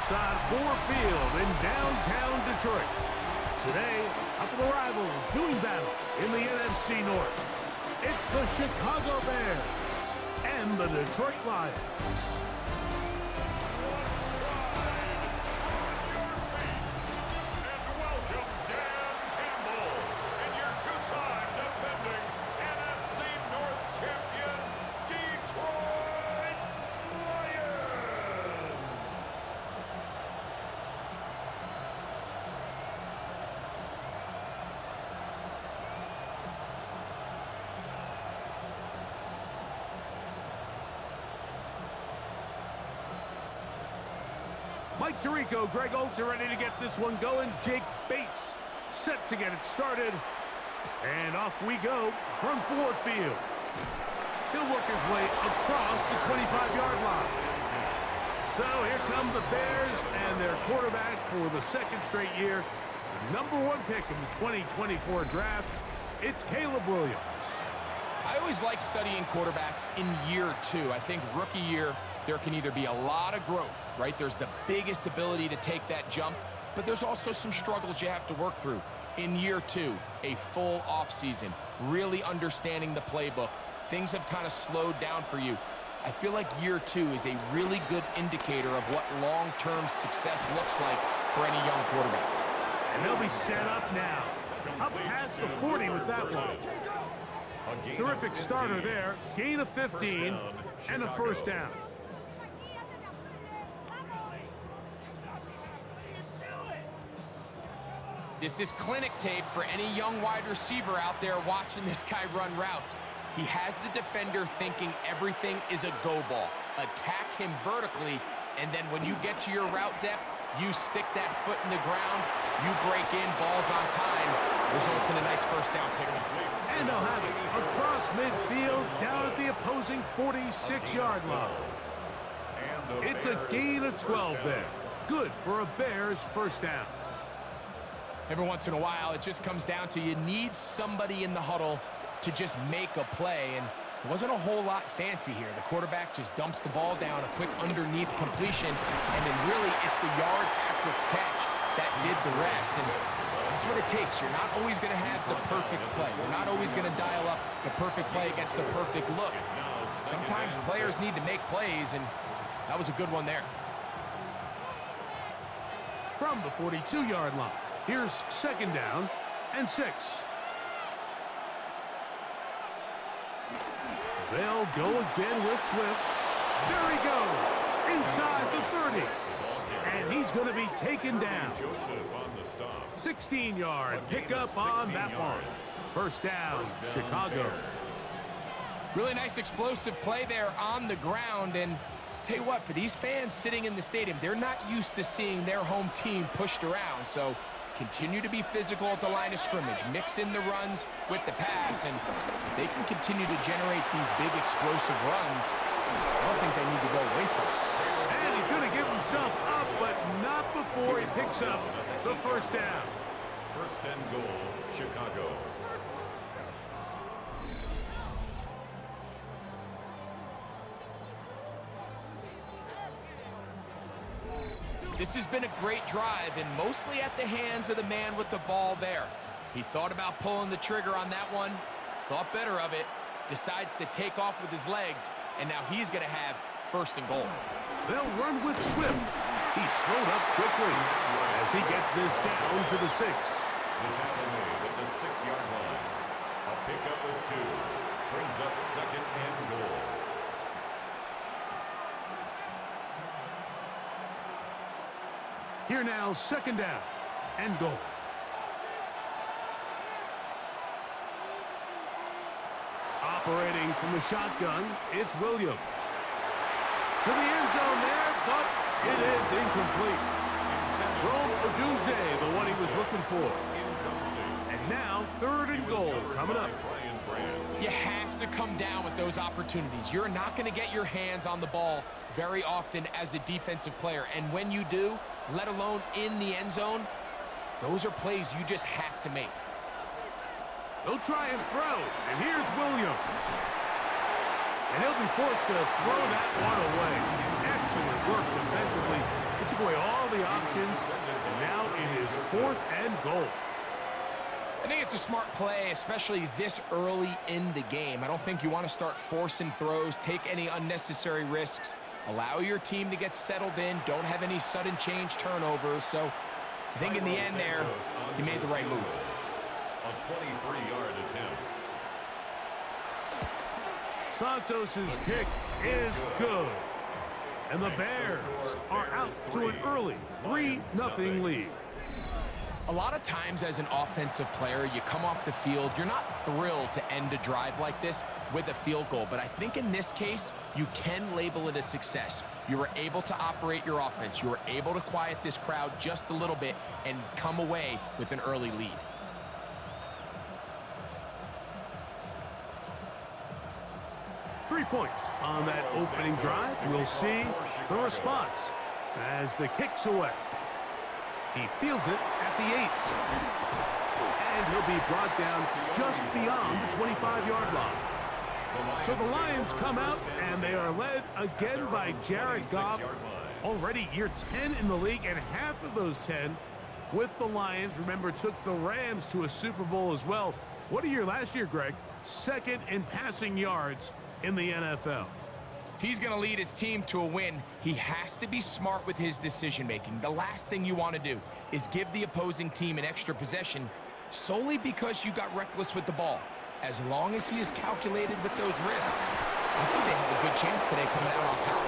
inside Ford Field in downtown Detroit. Today, a couple of rivals doing battle in the NFC North. It's the Chicago Bears and the Detroit Lions. Mike Tirico, Greg Olsen ready to get this one going. Jake Bates set to get it started. And off we go from Ford Field. He'll work his way across the 25-yard line. So here come the Bears and their quarterback for the second straight year. The #1 pick in the 2024 draft. It's Caleb Williams. I always like studying quarterbacks in year 2. I think rookie year, there can either be a lot of growth, right? There's the biggest ability to take that jump, but there's also some struggles you have to work through. In year 2, a full offseason, really understanding the playbook. Things have kind of slowed down for you. I feel like year 2 is a really good indicator of what long-term success looks like for any young quarterback. And they'll be set up now. Up past the 40 with that one. Terrific starter there. Gain of 15 and a first down. This is clinic tape for any young wide receiver out there watching this guy run routes. He has the defender thinking everything is a go ball. Attack him vertically, and then when you get to your route depth, you stick that foot in the ground, you break in, balls on time, results in a nice first down pickup. And they'll have it across midfield down at the opposing 46-yard line. It's a gain of 12 there. Good for a Bears first down. Every once in a while, it just comes down to you need somebody in the huddle to just make a play, and it wasn't a whole lot fancy here. The quarterback just dumps the ball down, a quick underneath completion, and then really it's the yards after catch that did the rest, and that's what it takes. You're not always going to have the perfect play. You're not always going to dial up the perfect play against the perfect look. Sometimes players need to make plays, and that was a good one there. From the 42-yard line, here's second down and 6. They'll go again with Swift. There he goes, inside the 30. And he's going to be taken down. 16-yard pickup on that one. First down, Chicago. Really nice explosive play there on the ground, and tell you what, for these fans sitting in the stadium, they're not used to seeing their home team pushed around, so continue to be physical at the line of scrimmage, mix in the runs with the pass, and they can continue to generate these big explosive runs. I don't think they need to go away from it. And he's going to give himself up, but not before he picks up the first down. First and goal, Chicago. This has been a great drive, and mostly at the hands of the man with the ball there. He thought about pulling the trigger on that one, thought better of it, decides to take off with his legs, and now he's going to have first and goal. They'll run with Swift. He's slowed up quickly as he gets this down to the 6. The tackle made at the 6-yard line. A pickup of 2. Brings up second and goal. Here now, second down and goal. Operating from the shotgun, it's Williams. To the end zone there, but it is incomplete. Rome Odunze, the one he was looking for. And now, third and goal coming up. You have to come down with those opportunities. You're not going to get your hands on the ball very often as a defensive player. And when you do, let alone in the end zone, those are plays you just have to make. They'll try and throw, and here's Williams. And he'll be forced to throw that one away. excellent work defensively. It took away all the options, and now it is 4th and goal. I think it's a smart play, especially this early in the game. I don't think you want to start forcing throws, take any unnecessary risks, allow your team to get settled in, don't have any sudden change turnovers. So I think in the end there, he made the right move. A 23-yard attempt. Santos's kick is good. And the Bears are out to an early 3-0 lead. A lot of times as an offensive player, you come off the field, you're not thrilled to end a drive like this with a field goal. But I think in this case, you can label it a success. You were able to operate your offense. You were able to quiet this crowd just a little bit and come away with an early lead. Three points on that opening drive. We'll see the response as the kick's away. He fields it at the 8. And he'll be brought down just beyond the 25-yard line. So the Lions come out, and they are led again by Jared Goff. Already year 10 in the league, and half of those 10 with the Lions. Remember, took the Rams to a Super Bowl as well. What a year last year, Greg. 2nd in passing yards in the NFL. If he's going to lead his team to a win, he has to be smart with his decision-making. The last thing you want to do is give the opposing team an extra possession solely because you got reckless with the ball. As long as he is calculated with those risks, I think they have a good chance today coming out on top.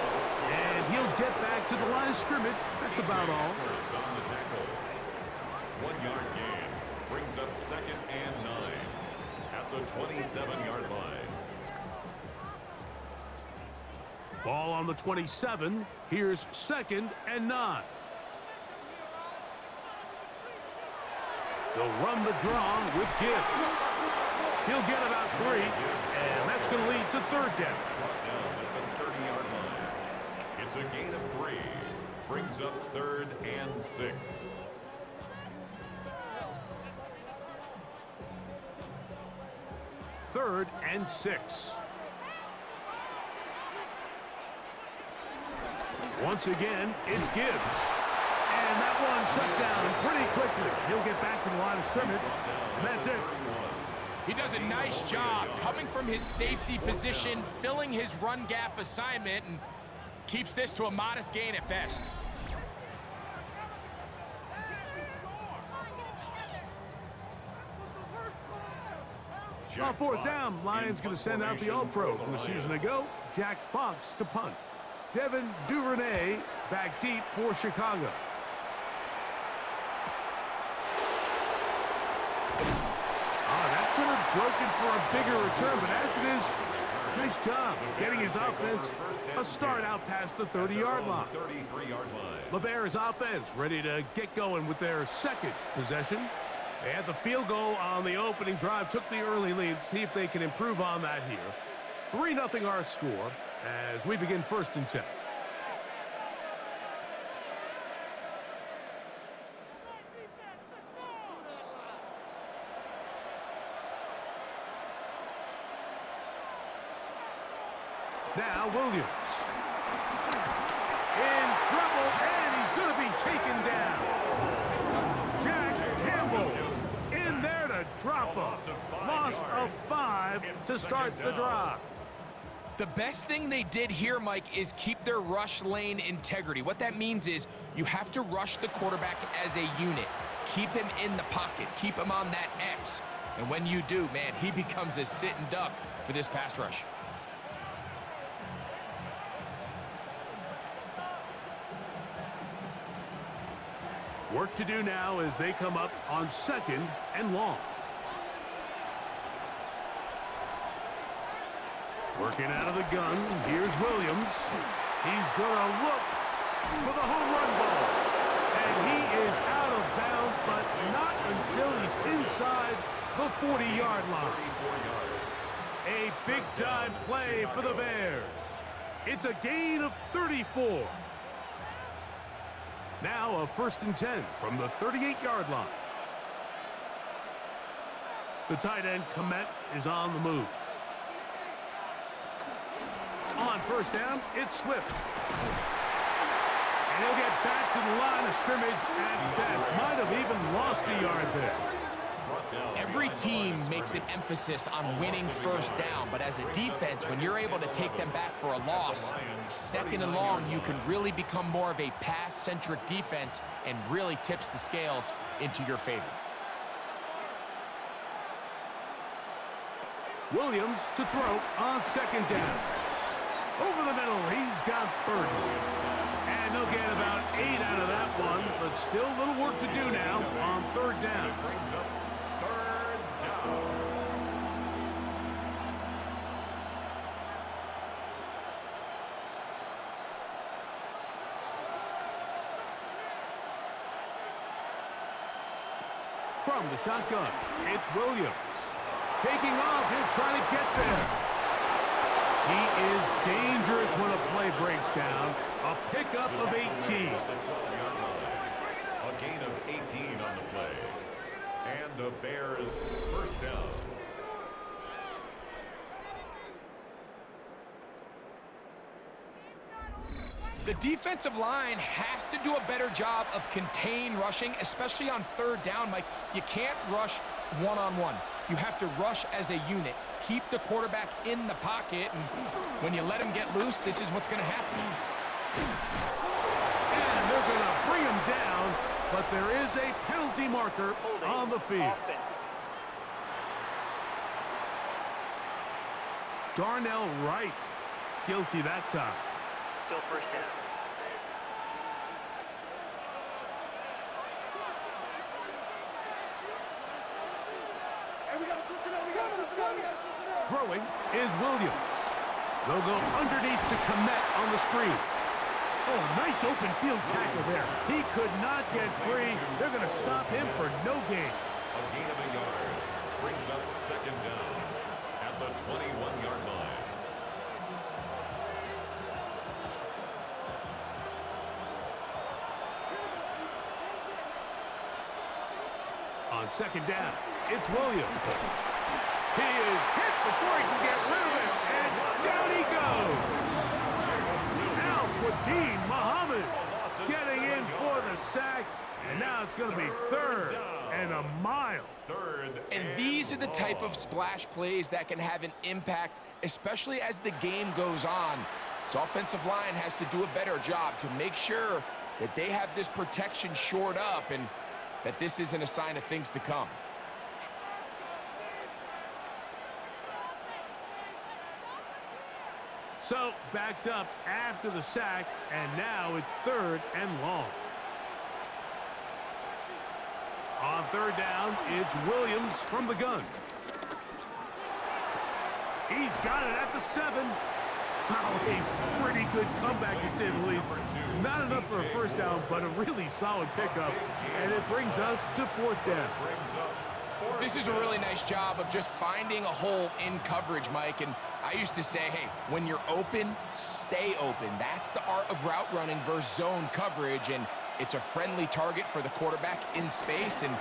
And he'll get back to the line of scrimmage. That's about all. 1-yard gain brings up 2nd and 9 at the 27-yard line. Ball on the 27. Here's 2nd and 9. They'll run the draw with Gibbs. He'll get about 3, and that's going to lead to 3rd down. At the 30-yard line. It's a gain of 3. Brings up 3rd and 6. Third and 6. Once again, it's Gibbs. And that one shut down pretty quickly. He'll get back to the line of scrimmage, and that's it. He does a nice job coming from his safety position, filling his run gap assignment, and keeps this to a modest gain at best. On 4th down, Lions going to send out the All-Pro from a season ago, Jack Fox to punt. Devin Duvernay back deep for Chicago. That could have broken for a bigger return, but as it is, nice job getting his offense a start out past the 30-yard line. The Bears offense ready to get going with their 2nd possession. They had the field goal on the opening drive, took the early lead. See if they can improve on that here. 3-0 our score as we begin 1st and 10. Now Williams. In trouble, and he's going to be taken down. Jack Campbell in there to drop him. Loss of 5 to start the drive. The best thing they did here, Mike, is keep their rush lane integrity. What that means is you have to rush the quarterback as a unit. Keep him in the pocket. Keep him on that X. And when you do, man, he becomes a sitting duck for this pass rush. Work to do now as they come up on 2nd and long. Working out of the gun, here's Williams. He's going to look for the home run ball. And he is out of bounds, but not until he's inside the 40-yard line. A big-time play for the Bears. It's a gain of 34. Now a 1st and 10 from the 38-yard line. The tight end, Komet, is on the move. On 1st down, it's Swift. he'll get back to the line of scrimmage at best. Might have even lost a yard there. Every team makes an emphasis on winning first down, but as a defense, when you're able to take them back for a loss, second and long, you can really become more of a pass-centric defense and really tips the scales into your favor. Williams to throw on second down. Over the middle, he's got Burton. And they'll get about 8 out of that one, but still a little work to do now on third down. From the shotgun, it's Williams. Taking off, he'll try to get there. He is dangerous when a play breaks down. A pickup of 18. A gain of 18 on the play. And the Bears first down. The defensive line has to do a better job of contain rushing, especially on third down. Mike, you can't rush one-on-one. You have to rush as a unit. Keep the quarterback in the pocket, and when you let him get loose, this is what's going to happen. And they're going to bring him down, but there is a penalty marker on the field. Darnell Wright, guilty that time. Still first down. Throwing is Williams. They'll go underneath to Komet on the screen. Oh, nice open field tackle there. He could not get free. They're going to stop him for no gain. A gain of a yard brings up second down at the 21-yard line. On second down, it's Williams. He is hit before he can get rid of it, and down he goes. Now Quadim Muhammad getting in for the sack, and now it's going to be third and a mile. And these are the type of splash plays that can have an impact, especially as the game goes on. So offensive line has to do a better job to make sure that they have this protection shored up and that this isn't a sign of things to come. So backed up after the sack, and now it's third and long. On third down, it's Williams from the gun. He's got it at the 7. Wow, a pretty good comeback to say the least. Not enough for a first down, but a really solid pickup. And it brings us to fourth down. This is a really nice job of just finding a hole in coverage, Mike. And I used to say, hey, when you're open, stay open. That's the art of route running versus zone coverage. And it's a friendly target for the quarterback in space, and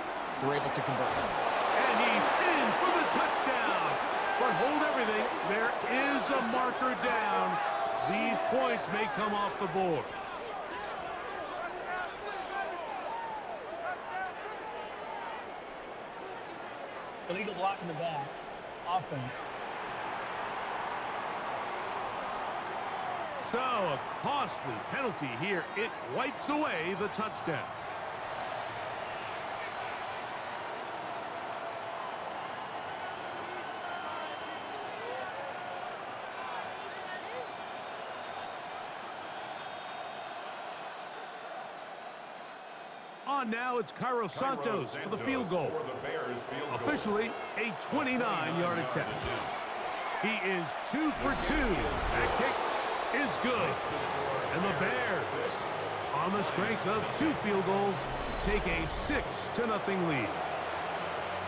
they're able to convert. And he's in for the touchdown. But hold everything. There is a marker down. These points may come off the board. Illegal block in the back. Offense. So a costly penalty here. It wipes away the touchdown. On now, it's Cairo Santos for the field goal. Officially, a 29-yard attempt. He is 2 for 2. That kick is good. And the Bears, on the strength of 2 field goals, take a 6-0 lead.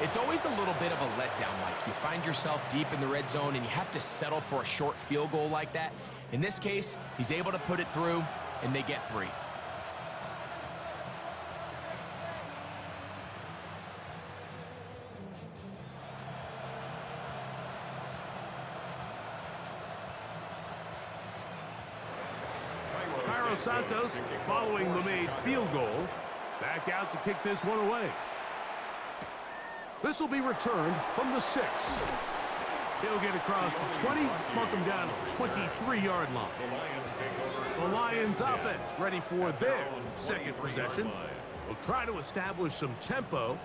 It's always a little bit of a letdown, Mike. You find yourself deep in the red zone, and you have to settle for a short field goal like that. In this case, he's able to put it through, and they get 3. Cairo Santos, following the made field goal, back out to kick this one away. This will be returned from the 6. He'll get across the 20, mark him down at the 23-yard line. The Lions offense ready for their second possession. They'll try to establish some tempo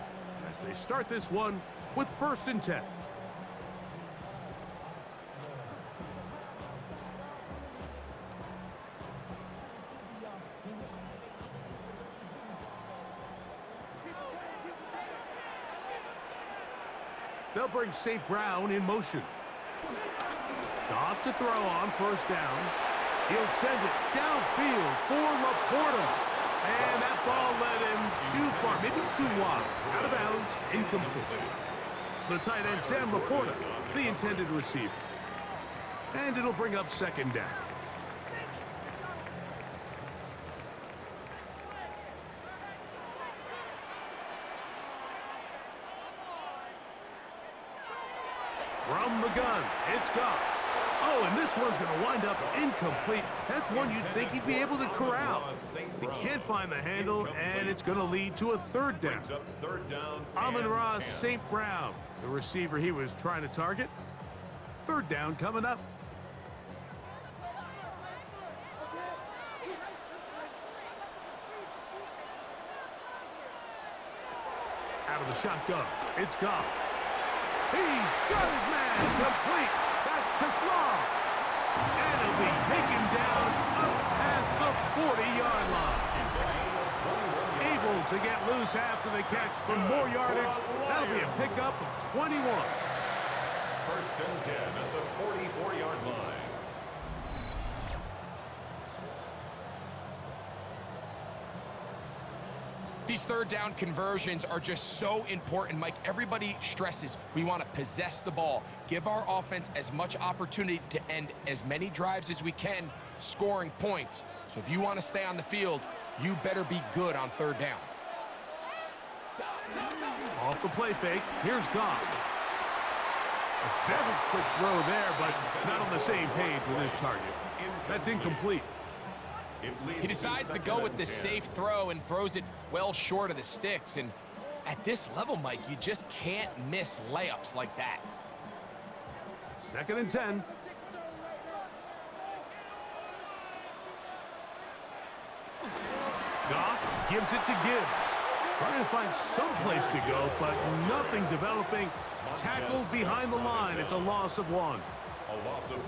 as they start this one with 1st and 10. They'll bring St. Brown in motion. Off to throw on 1st down. He'll send it downfield for Laporta. And that ball led him too far, maybe too wide. Out of bounds, incomplete. The tight end, Sam Laporta, the intended receiver. And it'll bring up 2nd down. From the gun, it's Goff. Oh, and this one's going to wind up incomplete. That's one you'd think he'd be able to corral. He can't find the handle, and it's going to lead to a 3rd down. Amon-Ra St. Brown, the receiver he was trying to target. 3rd down coming up. Out of the shotgun, it's Goff. He's got his man complete. That's to Slaw. And he'll be taken down up past the 40-yard line. Able to get loose after the catch for more yardage. That'll be a pickup of 21. 1st and 10 at the 44-yard line. These 3rd down conversions are just so important, Mike. Everybody stresses we want to possess the ball, give our offense as much opportunity to end as many drives as we can, scoring points. So if you want to stay on the field, you better be good on 3rd down. Off the play fake, here's Goff. A very quick throw there, but not on the same page with his target. That's incomplete. He decides to go with the safe throw and throws it well short of the sticks. And at this level, Mike, you just can't miss layups like that. 2nd and 10. Goff gives it to Gibbs. Trying to find some place to go, but nothing developing. Tackled behind the line. It's a loss of 1.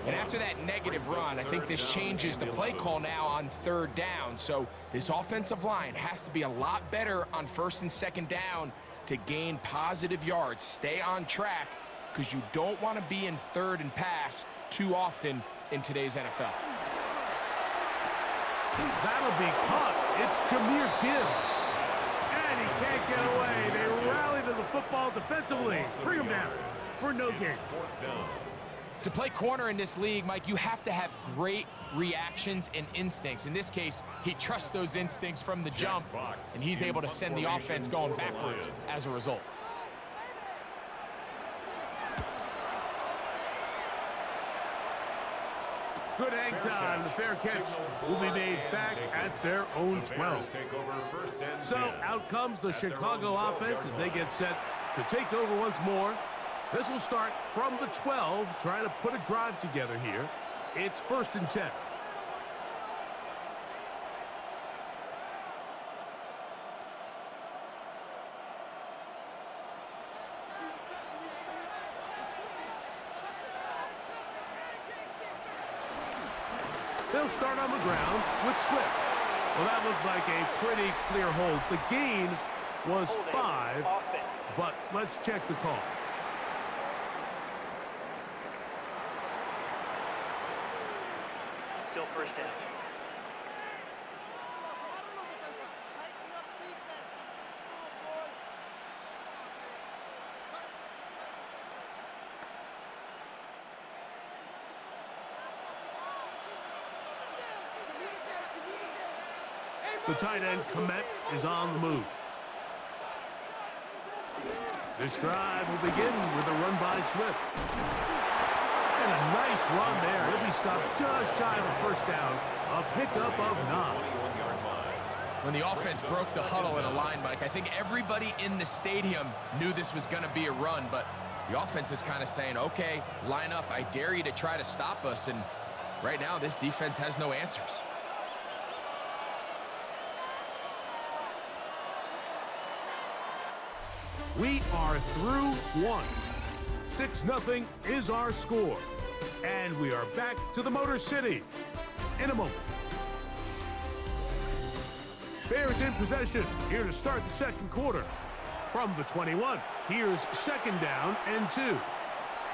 And after that negative run, I think this changes the play call now on 3rd down. So this offensive line has to be a lot better on 1st and 2nd down to gain positive yards. Stay on track because you don't want to be in 3rd and pass too often in today's NFL. That'll be caught. It's Jahmyr Gibbs. And he can't get away. They rally to the football defensively. Bring him down for no gain. To play corner in this league, Mike, you have to have great reactions and instincts. In this case, he trusts those instincts from the jump, and he's able to send the offense going backwards as a result. Good hang time. The fair catch will be made back at their own 12. So out comes the Chicago offense as they get set to take over once more. This will start from the 12, trying to put a drive together here. It's 1st and 10. They'll start on the ground with Swift. Well, that looked like a pretty clear hold. The gain was 5, but let's check the call. Still 1st down. The tight end, Komet, is on the move. This drive will begin with a run by Swift. And a nice run there. He'll be stopped just shy of a first down. A pickup of 9. When the offense broke the huddle in a line, Mike, I think everybody in the stadium knew this was going to be a run, but the offense is kind of saying, okay, line up. I dare you to try to stop us, and right now this defense has no answers. We are through 1. 6-0 is our score. And we are back to the Motor City in a moment. Bears in possession, here to start the second quarter. From the 21, here's second down and 2.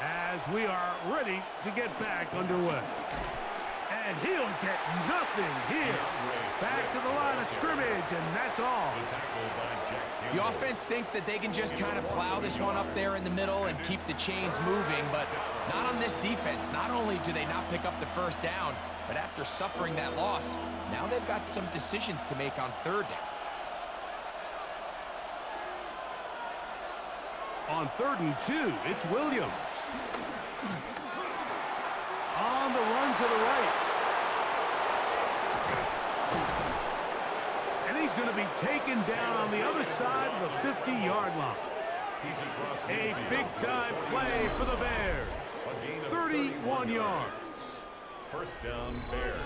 As we are ready to get back underway. And he'll get nothing here. Back to the line of scrimmage, and that's all. The offense thinks that they can just kind of plow this one up there in the middle and keep the chains moving, but not on this defense. Not only do they not pick up the first down, but after suffering that loss, now they've got some decisions to make on third down. On 3rd and 2, it's Williams. On the run to the right. And he's going to be taken down on the other side of the 50-yard line. A big-time play for the Bears. 31 yards. First down, Bears.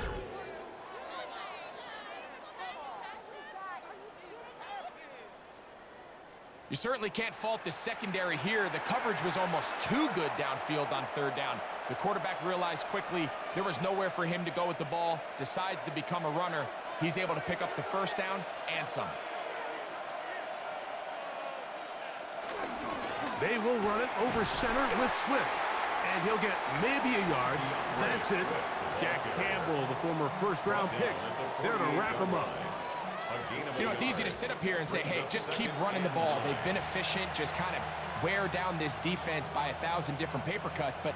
You certainly can't fault the secondary here. The coverage was almost too good downfield on third down. The quarterback realized quickly there was nowhere for him to go with the ball, decides to become a runner. He's able to pick up the first down and some. They will run it over center with Swift. And he'll get maybe a yard. That's it. Jack Campbell, the former first-round pick, there to wrap him up. You know, it's easy to sit up here and say, hey, just keep running the ball. They've been efficient, just kind of wear down this defense by 1,000 different paper cuts. But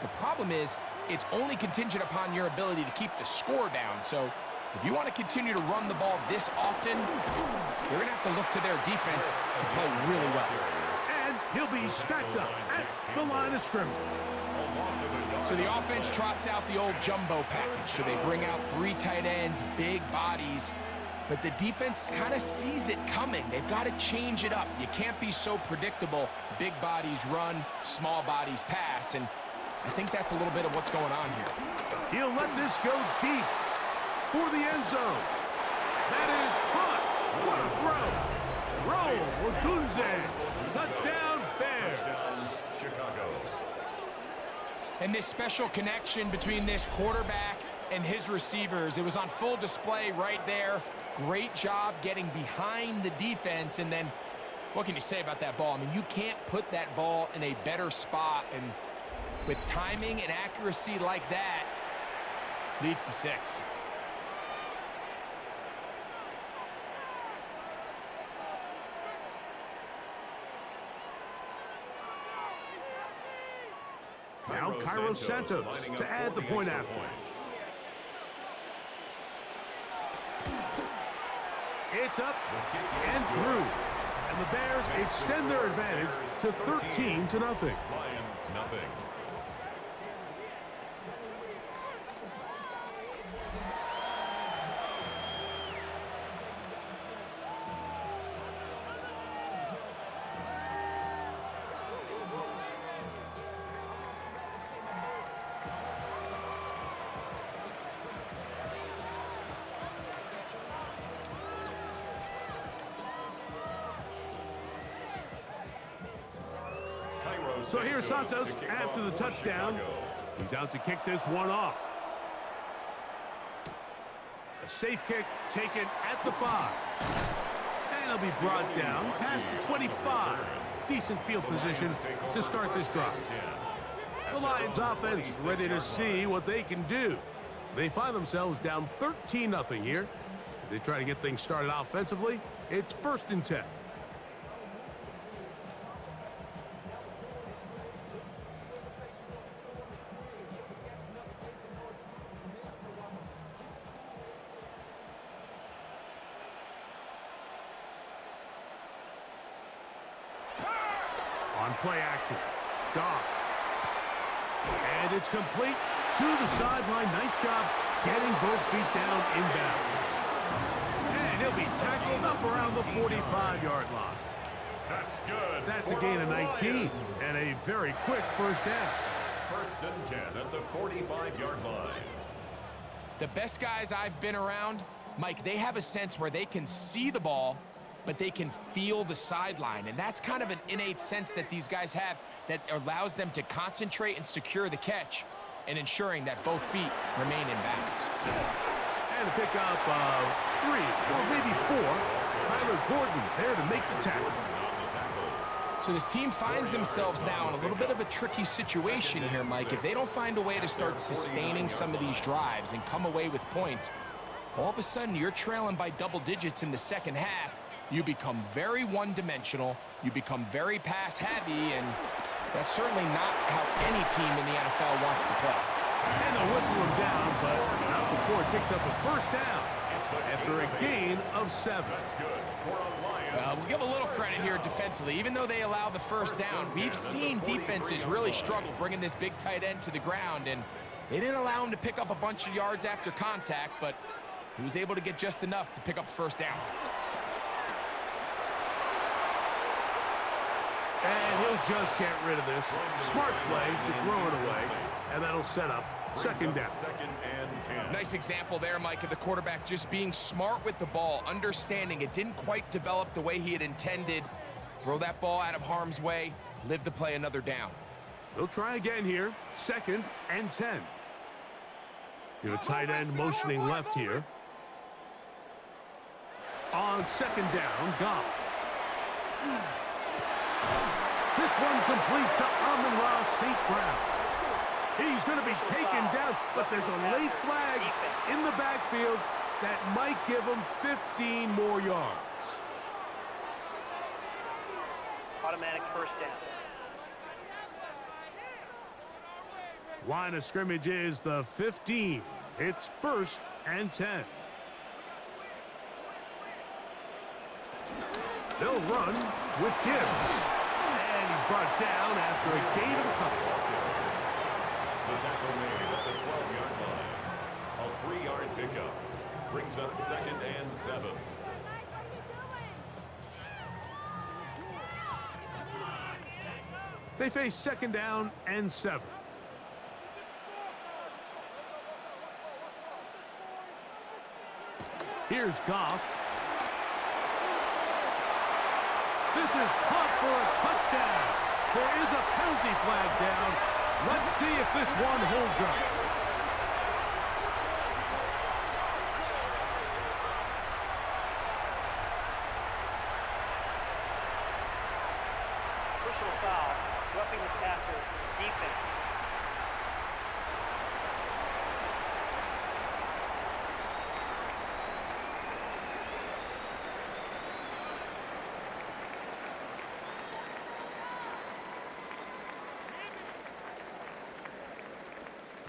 the problem is it's only contingent upon your ability to keep the score down. So if you want to continue to run the ball this often, you're going to have to look to their defense to play really well. And he'll be stacked up at the line of scrimmage. So the offense trots out the old jumbo package. So they bring out 3 tight ends, big bodies. But the defense kind of sees it coming. They've got to change it up. You can't be so predictable. Big bodies run, small bodies pass, and I think that's a little bit of what's going on here. He'll let this go deep for the end zone. That is caught. What a throw. Roll was Dunze. Touchdown, Bears. Chicago. And this special connection between this quarterback and his receivers, it was on full display right there. Great job getting behind the defense, and then what can you say about that ball? I mean, you can't put that ball in a better spot, and with timing and accuracy like that, leads to 6. Now Cairo Santos to add the point after. It's up and through. And the Bears extend their advantage to 13-0. Lions, nothing. So here's Santos after the touchdown. He's out to kick this one off. A safe kick taken at the 5. And he'll be brought down past the 25. Decent field position to start this drive. The Lions offense ready to see what they can do. They find themselves down 13-0 here. As they try to get things started offensively, it's 1st and 10. On play action, Goff. And it's complete to the sideline. Nice job getting both feet down in bounds. And he'll be tackled up around the 45-yard line. That's good. That's a for gain the of 19 Lions. and a very quick first down. First and 10 at the 45-yard line. The best guys I've been around, Mike, they have a sense where they can see the ball, but they can feel the sideline. And that's kind of an innate sense that these guys have that allows them to concentrate and secure the catch and ensuring that both feet remain in bounds. And a pickup of 3 or maybe 4. Tyler Gordon there to make the tackle. So this team finds themselves now in a little bit of a tricky situation here, Mike. If they don't find a way to start sustaining some of these drives and come away with points, all of a sudden you're trailing by double digits in the second half. You become very one-dimensional. You become very pass-heavy, and that's certainly not how any team in the NFL wants to play. And they'll whistle him down, but not before it picks up a first down after a gain of 7. That's good for a Lions. We'll give a little credit here defensively. Even though they allow the first down, we've seen defenses really struggle bringing this big tight end to the ground, and they didn't allow him to pick up a bunch of yards after contact, but he was able to get just enough to pick up the first down. And he'll just get rid of this. Smart play to throw it away, and that'll set up second down. Second and 10. Nice example there, Mike, of the quarterback just being smart with the ball, understanding it didn't quite develop the way he had intended. Throw that ball out of harm's way, live to play another down. They'll try again here. Second and 10. Your tight end motioning left here. On second down, Goff. This one complete to Amon-Ra St. Brown. He's going to be taken down, but there's a late flag in the backfield that might give him 15 more yards. Automatic first down. Line of scrimmage is the 15. It's first and 10. They'll run with Gibbs. And he's brought down after a gain of a couple. The tackle made at the 12-yard line. A 3-yard pickup brings up second and 7. They face second down and 7. Here's Goff. This is caught for a touchdown. There is a penalty flag down. Let's see if this one holds up. Personal foul, roughing the passer, defense.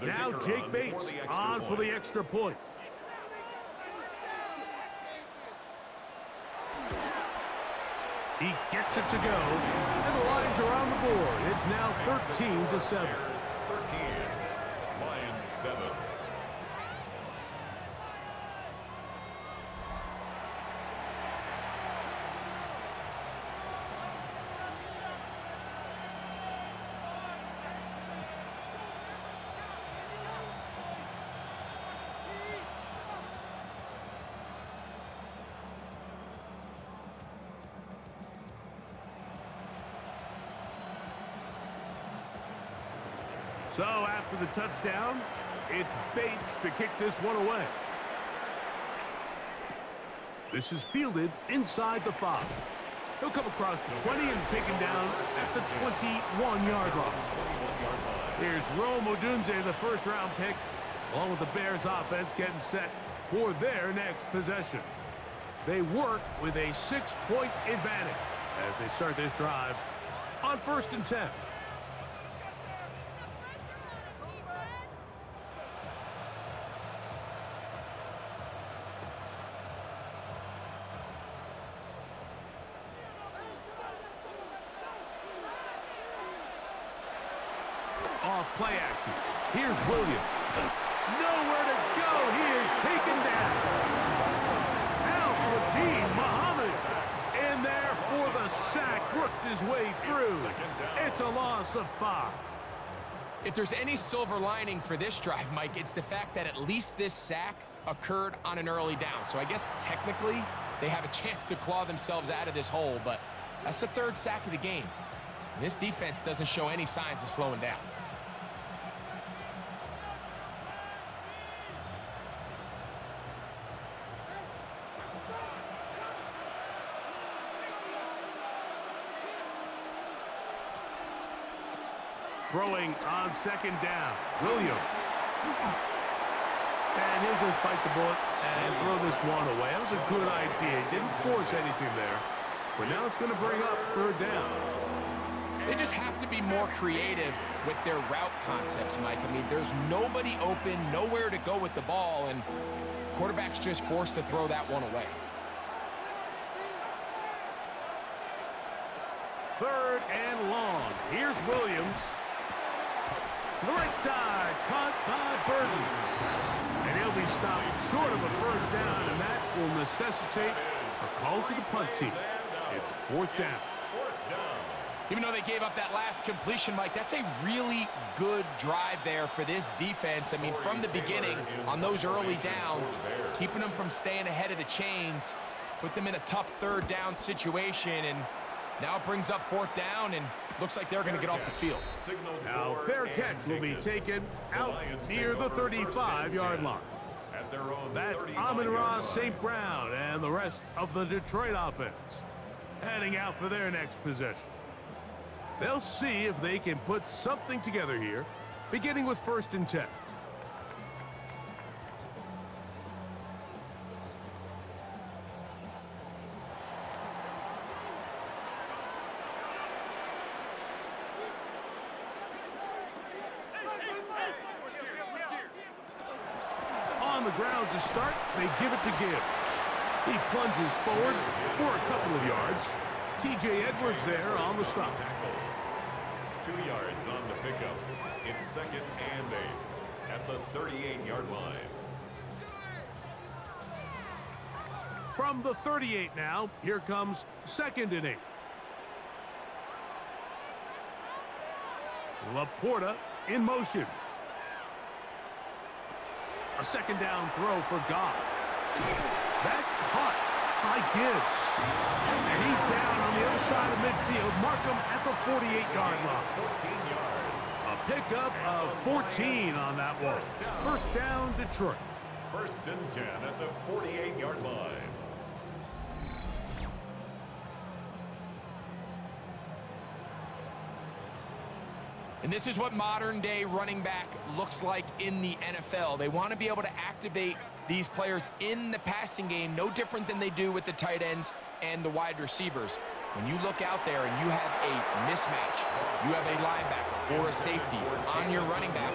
Now Jake Bates on for the extra point. He gets it to go, and the Lions are on the board. It's now 13-7. 13. Lions 7. So after the touchdown, it's Bates to kick this one away. This is fielded inside the 5. He'll come across the 20 and is taken down at the 21-yard line. Here's Rome Odunze, the first-round pick, along with the Bears offense getting set for their next possession. They work with a 6-point advantage as they start this drive on first and 10. off play action. Here's Williams. Nowhere to go. He is taken down. Al-Qadim Muhammad in there for the sack. Worked his way through. It's a loss of 5. If there's any silver lining for this drive, Mike, it's the fact that at least this sack occurred on an early down. So I guess technically they have a chance to claw themselves out of this hole, but that's the 3rd sack of the game. And this defense doesn't show any signs of slowing down. Throwing on 2nd down. Williams. And he'll just bite the bullet and throw this one away. That was a good idea. He didn't force anything there. But now it's going to bring up 3rd down. They just have to be more creative with their route concepts, Mike. I mean, there's nobody open, nowhere to go with the ball, and quarterback's just forced to throw that one away. 3rd and long. Here's Williams. To the right side, caught by Burton. And he'll be stopped short of a 1st down, and that will necessitate a call to the punt team. It's 4th down. Even though they gave up that last completion, Mike, that's a really good drive there for this defense. I mean, from the beginning, on those early downs, keeping them from staying ahead of the chains, put them in a tough 3rd down situation, and now it brings up 4th down, and looks like they're going to get off the field. Now, fair catch will be taken out near the 35-yard line. That's Amon-Ra St. Brown and the rest of the Detroit offense heading out for their next possession. They'll see if they can put something together here, beginning with 1st and 10. On the ground to start, they give it to Gibbs. He plunges forward for a couple of yards. T.J. Edwards there on the stop. 2 yards on the pickup. It's 2nd and 8 at the 38-yard line. From the 38 now, here comes 2nd and 8. Laporta in motion. A 2nd down throw for Goff. That's caught by Gibbs. And he's down on the other side of midfield. Mark him at the 48-yard line. 14 yards. A pickup of 14 on that one. 1st down, Detroit. 1st and 10 at the 48-yard line. And this is what modern-day running back looks like in the NFL. They want to be able to activate these players in the passing game, no different than they do with the tight ends and the wide receivers. When you look out there and you have a mismatch, you have a linebacker or a safety on your running back,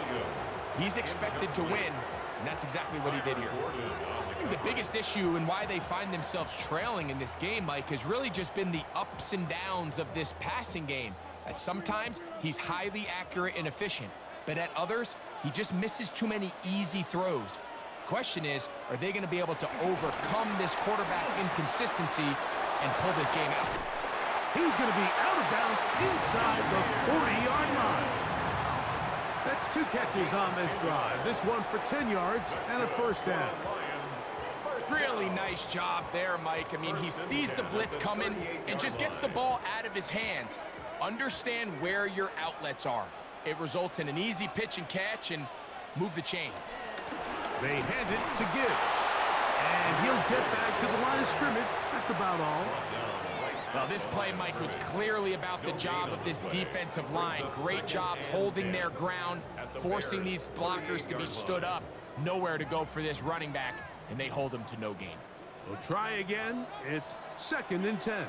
he's expected to win, and that's exactly what he did here. I think the biggest issue and why they find themselves trailing in this game, Mike, has really just been the ups and downs of this passing game. At sometimes, he's highly accurate and efficient, but at others, he just misses too many easy throws. Question is, are they going to be able to overcome this quarterback inconsistency and pull this game out? He's going to be out of bounds inside the 40-yard line. That's 2 catches on this drive. This one for 10 yards and a 1st down. Really nice job there, Mike. I mean, he sees the blitz coming and just gets the ball out of his hands. Understand where your outlets are. It results in an easy pitch and catch and move the chains. They hand it to Gibbs. And he'll get back to the line of scrimmage. That's about all. Well, this play, Mike, was clearly about the job of this defensive line. Great job holding their ground, forcing these blockers to be stood up. Nowhere to go for this running back, and they hold him to no gain. We'll try again. It's 2nd and 10.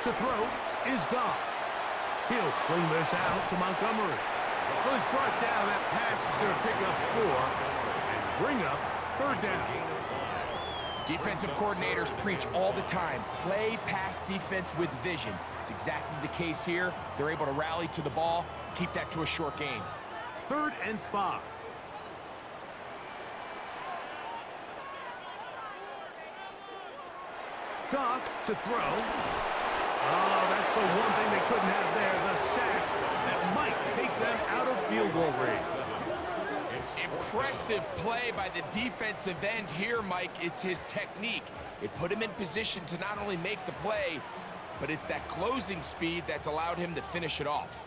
To throw is Goff. He'll swing this out to Montgomery. Was brought down. That pass is going to pick up 4 and bring up 3rd down. Defensive coordinators preach all the time, play pass defense with vision. It's exactly the case here. They're able to rally to the ball, keep that to a short gain. 3rd and 5. Goff to throw. Oh, that's the one thing they couldn't have there, the sack that might take them out of field goal range. Impressive play by the defensive end here, Mike. It's his technique. It put him in position to not only make the play, but it's that closing speed that's allowed him to finish it off.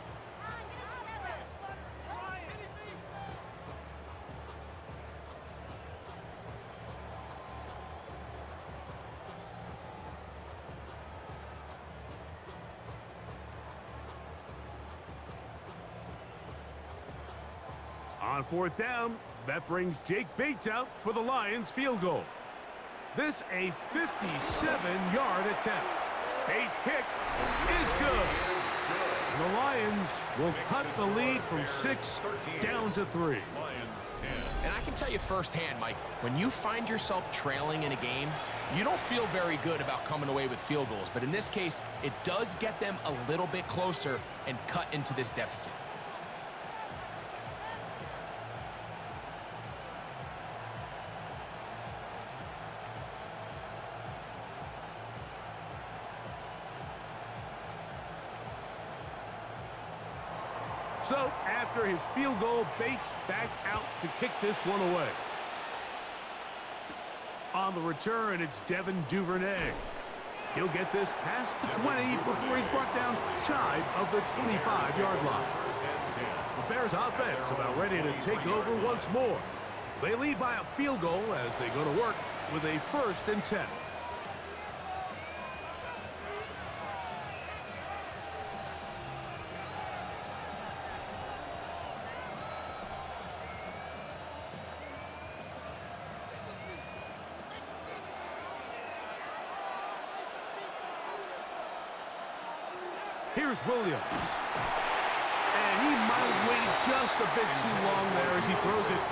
On 4th down, that brings Jake Bates out for the Lions field goal. This a 57-yard attempt. Bates' kick is good. And the Lions will cut the lead from 6 down to 3. And I can tell you firsthand, Mike, when you find yourself trailing in a game, you don't feel very good about coming away with field goals. But in this case, it does get them a little bit closer and cut into this deficit. So, after his field goal, Bates back out to kick this one away. On the return, it's Devin Duvernay. He'll get this past the 20 before he's brought down shy of the 25-yard line. The Bears offense about ready to take over once more. They lead by a field goal as they go to work with a 1st and 10. Here's Williams. And he might have waited just a bit too long there as he throws it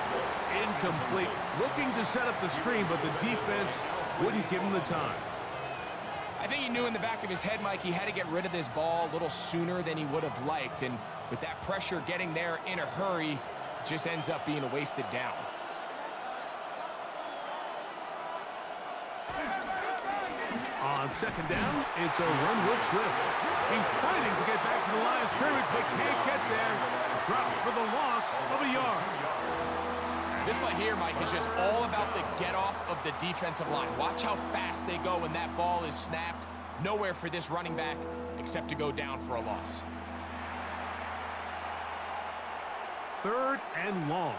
incomplete. Looking to set up the screen, but the defense wouldn't give him the time. I think he knew in the back of his head, Mike, he had to get rid of this ball a little sooner than he would have liked. And with that pressure getting there in a hurry, it just ends up being a wasted down. On 2nd down, it's a run with Swift. He's fighting to get back to the line of scrimmage, but can't get there. Dropped for the loss of a yard. This play here, Mike, is just all about the get-off of the defensive line. Watch how fast they go when that ball is snapped. Nowhere for this running back except to go down for a loss. 3rd and long.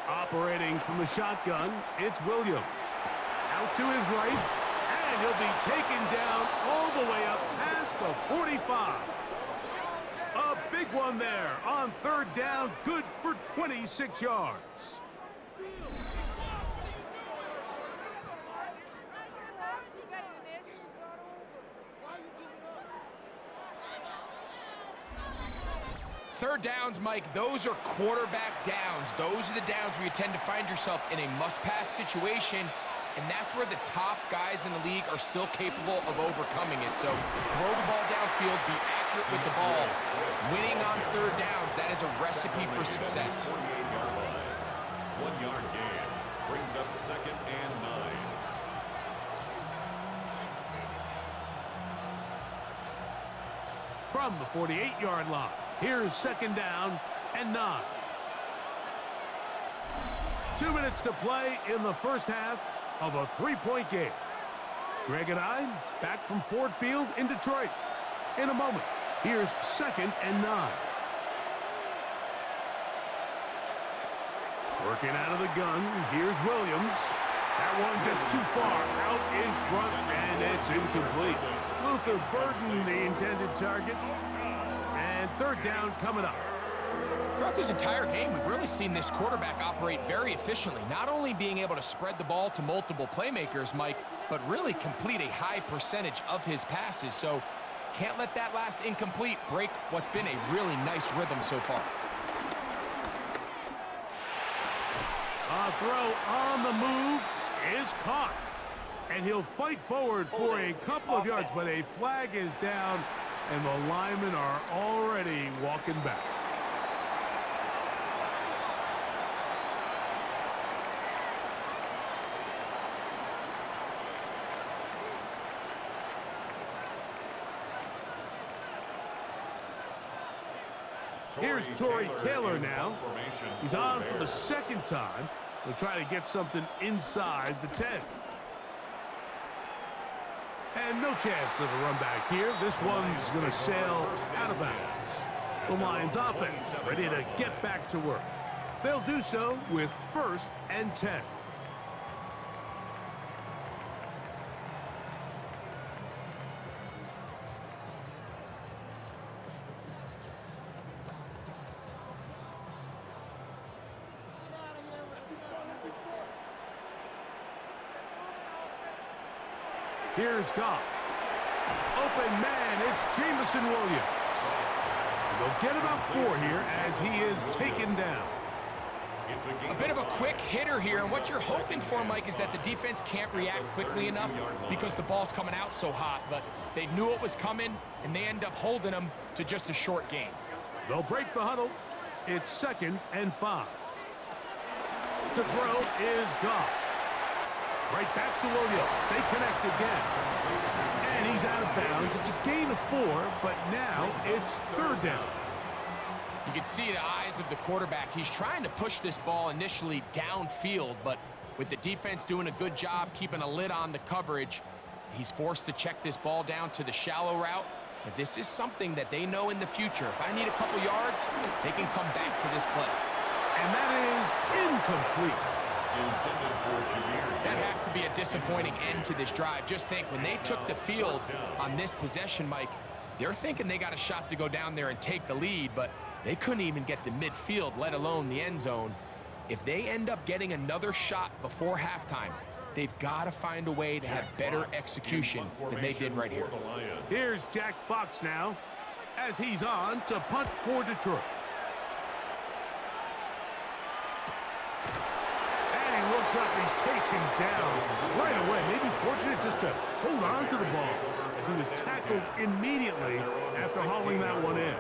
Operating from the shotgun, it's Williams. Out to his right, and he'll be taken down all the way up past the 45. A big one there on 3rd down, good for 26 yards. Third downs, Mike, those are quarterback downs. Those are the downs where you tend to find yourself in a must-pass situation, and that's where the top guys in the league are still capable of overcoming it. So throw the ball downfield, be accurate with the ball. Winning on 3rd downs, that is a recipe for success. 1-yard gain brings up 2nd and 9. From the 48-yard line, here's 2nd down and 9. 2 minutes to play in the first half of a 3-point game. Greg and I back from Ford Field in Detroit. In a moment, here's 2nd and 9. Working out of the gun, here's Williams. That one just too far out in front, and it's incomplete. Luther Burden, the intended target. And 3rd down coming up. Throughout this entire game, we've really seen this quarterback operate very efficiently, not only being able to spread the ball to multiple playmakers, Mike, but really complete a high percentage of his passes. So can't let that last incomplete break what's been a really nice rhythm so far. A throw on the move is caught. And he'll fight forward for a couple of yards, but a flag is down, and the linemen are already walking back. Here's Torrey Taylor now. He's on for the second time. He'll try to get something inside the 10. And no chance of a run back here. This one's going to sail out of bounds. The Lions offense ready to get back to work. They'll do so with 1st and 10. Here's Goff. Open man, it's Jameson Williams. They'll get about 4 here as he is taken down. A bit of a quick hitter here, and what you're hoping for, Mike, is that the defense can't react quickly enough because the ball's coming out so hot, but they knew it was coming, and they end up holding them to just a short gain. They'll break the huddle. It's 2nd and 5. To throw is Goff. Right back to Williams. They connect again. And he's out of bounds. It's a gain of 4, but now it's 3rd down. You can see the eyes of the quarterback. He's trying to push this ball initially downfield, but with the defense doing a good job keeping a lid on the coverage, he's forced to check this ball down to the shallow route. But this is something that they know in the future. If I need a couple yards, they can come back to this play. And that is incomplete. That has to be a disappointing end to this drive. Just think, when they took the field on this possession, Mike, they're thinking they got a shot to go down there and take the lead, but they couldn't even get to midfield, let alone the end zone. If they end up getting another shot before halftime, they've got to find a way to have better execution than they did right here. Here's Jack Fox now as he's on to punt for Detroit. Looks like he's taken down right away. Maybe fortunate just to hold on to the ball as he was tackled immediately after hauling that one in.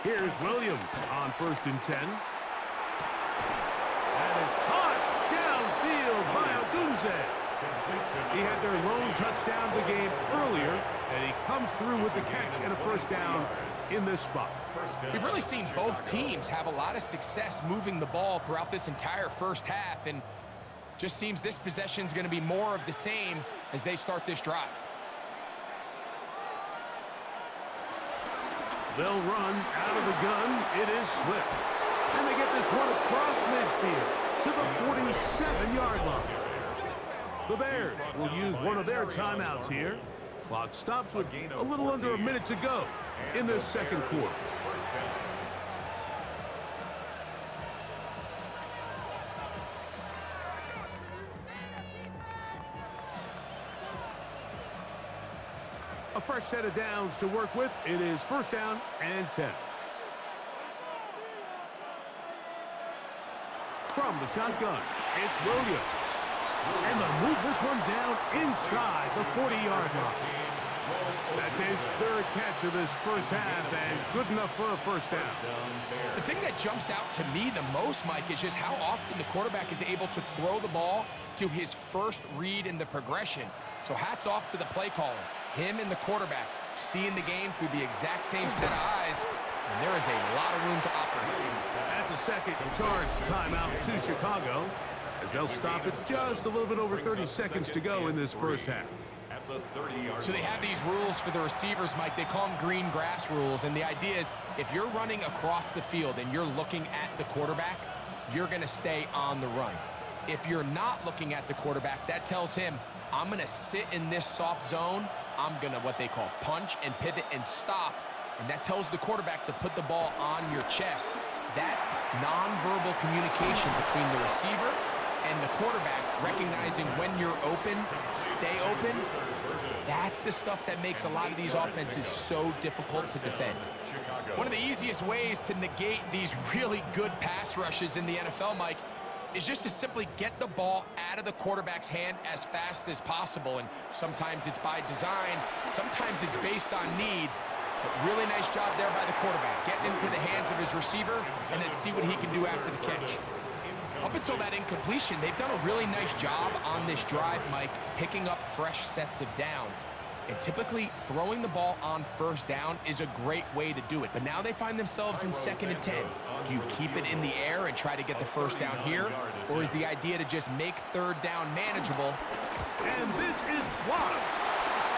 Here's Williams on 1st and 10. That is caught downfield by Odunze. He had their lone touchdown of the game earlier, and he comes through with the catch and a 1st down in this spot. We've really seen both teams have a lot of success moving the ball throughout this entire first half, and just seems this possession is going to be more of the same as they start this drive. They'll run out of the gun. It is Swift. And they get this one across midfield to the 47-yard line. The Bears will use one of their timeouts here. Clock stops with a little under a minute to go in this 2nd quarter. A fresh set of downs to work with. It is 1st down and 10. From the shotgun, it's Williams. And they'll move this one down inside the 40-yard line. That's his 3rd catch of this first half, and good enough for a 1st down. The thing that jumps out to me the most, Mike, is just how often the quarterback is able to throw the ball to his first read in the progression. So hats off to the play caller. Him and the quarterback seeing the game through the exact same set of eyes, and there is a lot of room to operate. That's a second charge timeout to Chicago, as they'll stop it just a little bit over 30 seconds to go in this first half. So they have these rules for the receivers, Mike. They call them green grass rules, and the idea is if you're running across the field and you're looking at the quarterback, you're going to stay on the run. If you're not looking at the quarterback, that tells him, I'm going to sit in this soft zone. I'm going to what they call punch and pivot and stop. And that tells the quarterback to put the ball on your chest. That nonverbal communication between the receiver and the quarterback, recognizing when you're open, stay open, that's the stuff that makes a lot of these offenses so difficult to defend. One of the easiest ways to negate these really good pass rushes in the NFL, Mike, is just to simply get the ball out of the quarterback's hand as fast as possible. And sometimes it's by design, sometimes it's based on need. But really nice job there by the quarterback, getting into the hands of his receiver and then see what he can do after the catch. Up until that incompletion, they've done a really nice job on this drive, Mike, picking up fresh sets of downs. And typically, throwing the ball on first down is a great way to do it. But now they find themselves in 2nd and 10. Do you keep it in the air and try to get the first down here? Or is the idea to just make 3rd down manageable? And this is blocked.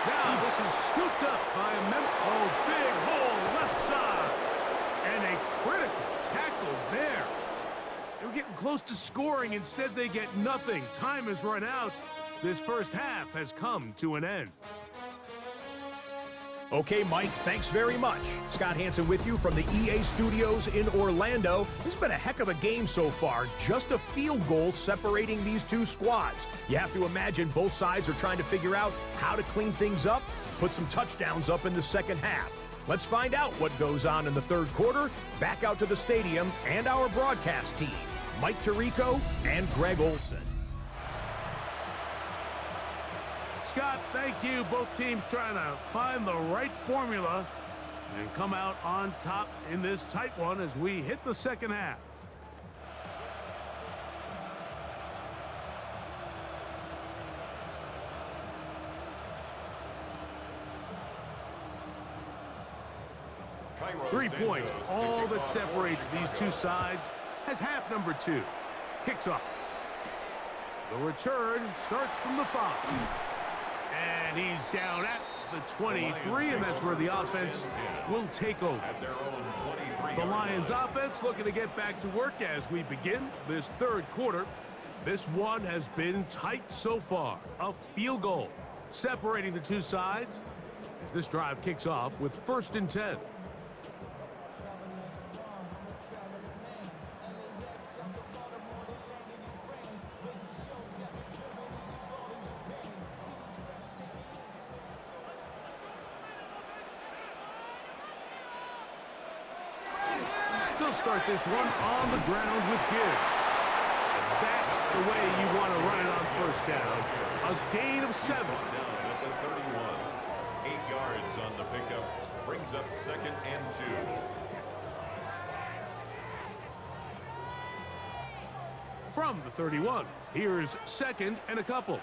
Now this is scooped up by a member. Oh, big hole left side. And a critical tackle there. They were getting close to scoring. Instead, they get nothing. Time has run out. This first half has come to an end. Okay, Mike, thanks very much. Scott Hansen with you from the EA Studios in Orlando. This has been a heck of a game so far. Just a field goal separating these two squads. You have to imagine both sides are trying to figure out how to clean things up, put some touchdowns up in the second half. Let's find out what goes on in the 3rd quarter. Back out to the stadium and our broadcast team, Mike Tirico and Greg Olson. Scott, thank you. Both teams trying to find the right formula and come out on top in this tight one as we hit the second half. Cairo 3 Santos points, kicking all that off separates for these two sides, has half number 2. Kicks off. The return starts from the 5. And he's down at the 23, and that's where the offense will take over. at their own 23. The Lions offense looking to get back to work as we begin this 3rd quarter. This one has been tight so far. A field goal separating the two sides as this drive kicks off with 1st and 10. They'll start this one on the ground with Gibbs. That's the way you want to run it on first down. A gain of 7. Down at the 31. 8 yards on the pickup. Brings up 2nd and 2. From the 31, here's 2nd and a couple.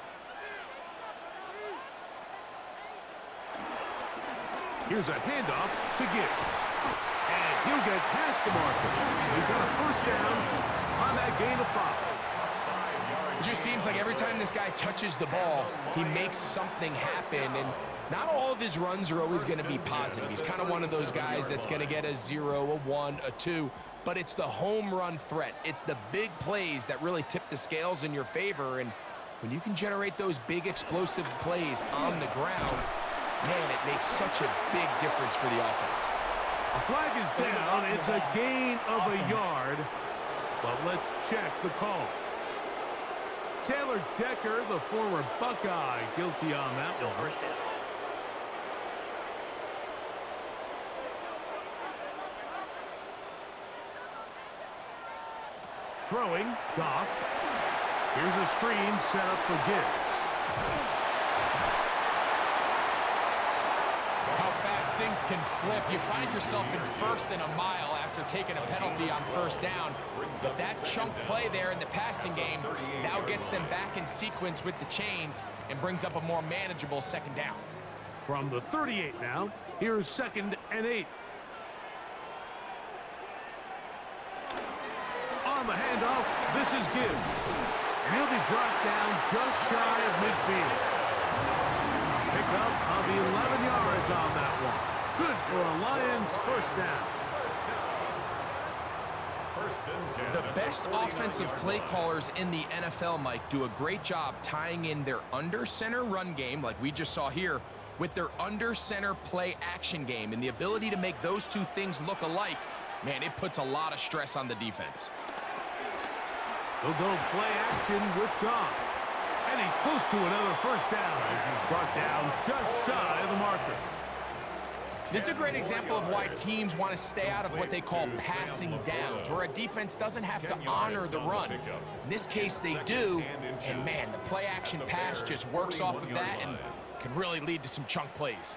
Here's a handoff to Gibbs. And he'll get past the marker. So he's got a first down on that gain of 5. It just seems like every time this guy touches the ball, he makes something happen. And not all of his runs are always going to be positive. He's kind of one of those guys that's going to get a 0, a 1, a 2. But it's the home run threat. It's the big plays that really tip the scales in your favor. And when you can generate those big explosive plays on the ground, man, it makes such a big difference for the offense. A flag is down. It's a gain of a yard. But let's check the call. Taylor Decker, the former Buckeye, guilty on that Still one. first down. Throwing, Goff. Here's a screen set up for Gibbs. How fast things can flip. You find yourself in 1st and a mile after taking a penalty on first down. But that chunk play there in the passing game now gets them back in sequence with the chains and brings up a more manageable 2nd down. From the 38 now, here's 2nd and 8. On the handoff, this is Gibbs. And he'll be brought down just shy of midfield. Pick up of 11 yards on that one. Good for a Lions first down. First and 10. The best offensive play callers in the NFL, Mike, do a great job tying in their under-center run game, like we just saw here, with their under-center play action game. And the ability to make those two things look alike, man, it puts a lot of stress on the defense. They'll go play action with Goff. And he's close to another first down as he's brought down just shy of the marker. This is a great example of why teams want to stay out of what they call passing downs, where a defense doesn't have to honor the run. In this case, they do, and man, the play-action pass just works off of that and can really lead to some chunk plays.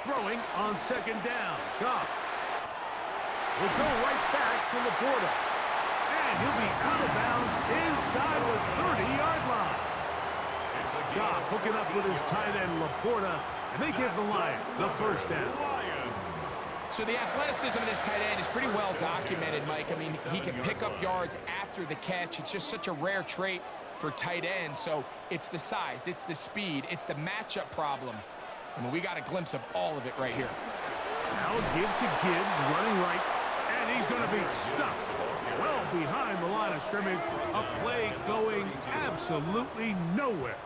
Throwing on second down. Goff will go right back to Laporta. And he'll be out of bounds inside the 30-yard line. Goff hooking up with his tight end Laporta, and they give the Lions the first down. So the athleticism of this tight end is pretty well documented, Mike. I mean, he can pick up yards after the catch. It's just such a rare trait for tight ends. So it's the size, it's the speed, it's the matchup problem. I mean, we got a glimpse of all of it right here. Now give to Gibbs running right, and he's going to be stuffed well behind the line of scrimmage. A play going absolutely nowhere.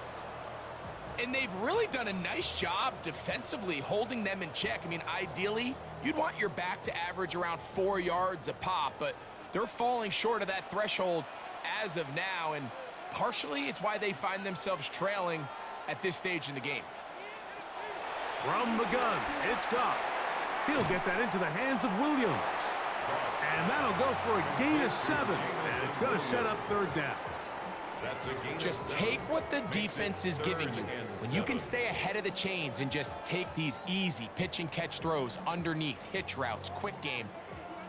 And they've really done a nice job defensively holding them in check. I mean, ideally, you'd want your back to average around 4 yards a pop, but they're falling short of that threshold as of now, and partially it's why they find themselves trailing at this stage in the game. From the gun, it's Goff. He'll get that into the hands of Williams. And that'll go for a gain of 7, and it's going to set up third down. Just take what the defense is giving you. When you can stay ahead of the chains and just take these easy pitch and catch throws underneath, hitch routes, quick game,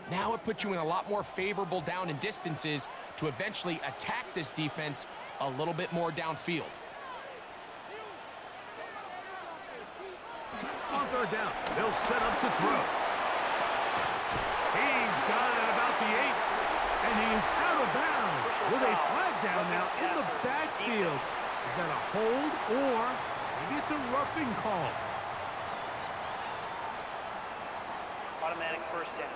now it puts you in a lot more favorable down and distances to eventually attack this defense a little bit more downfield. On third down, they'll set up to throw. He's got it about the 8, and he's out of bounds with a flag down now in the backfield. Is that a hold, or maybe it's a roughing call? Automatic first down.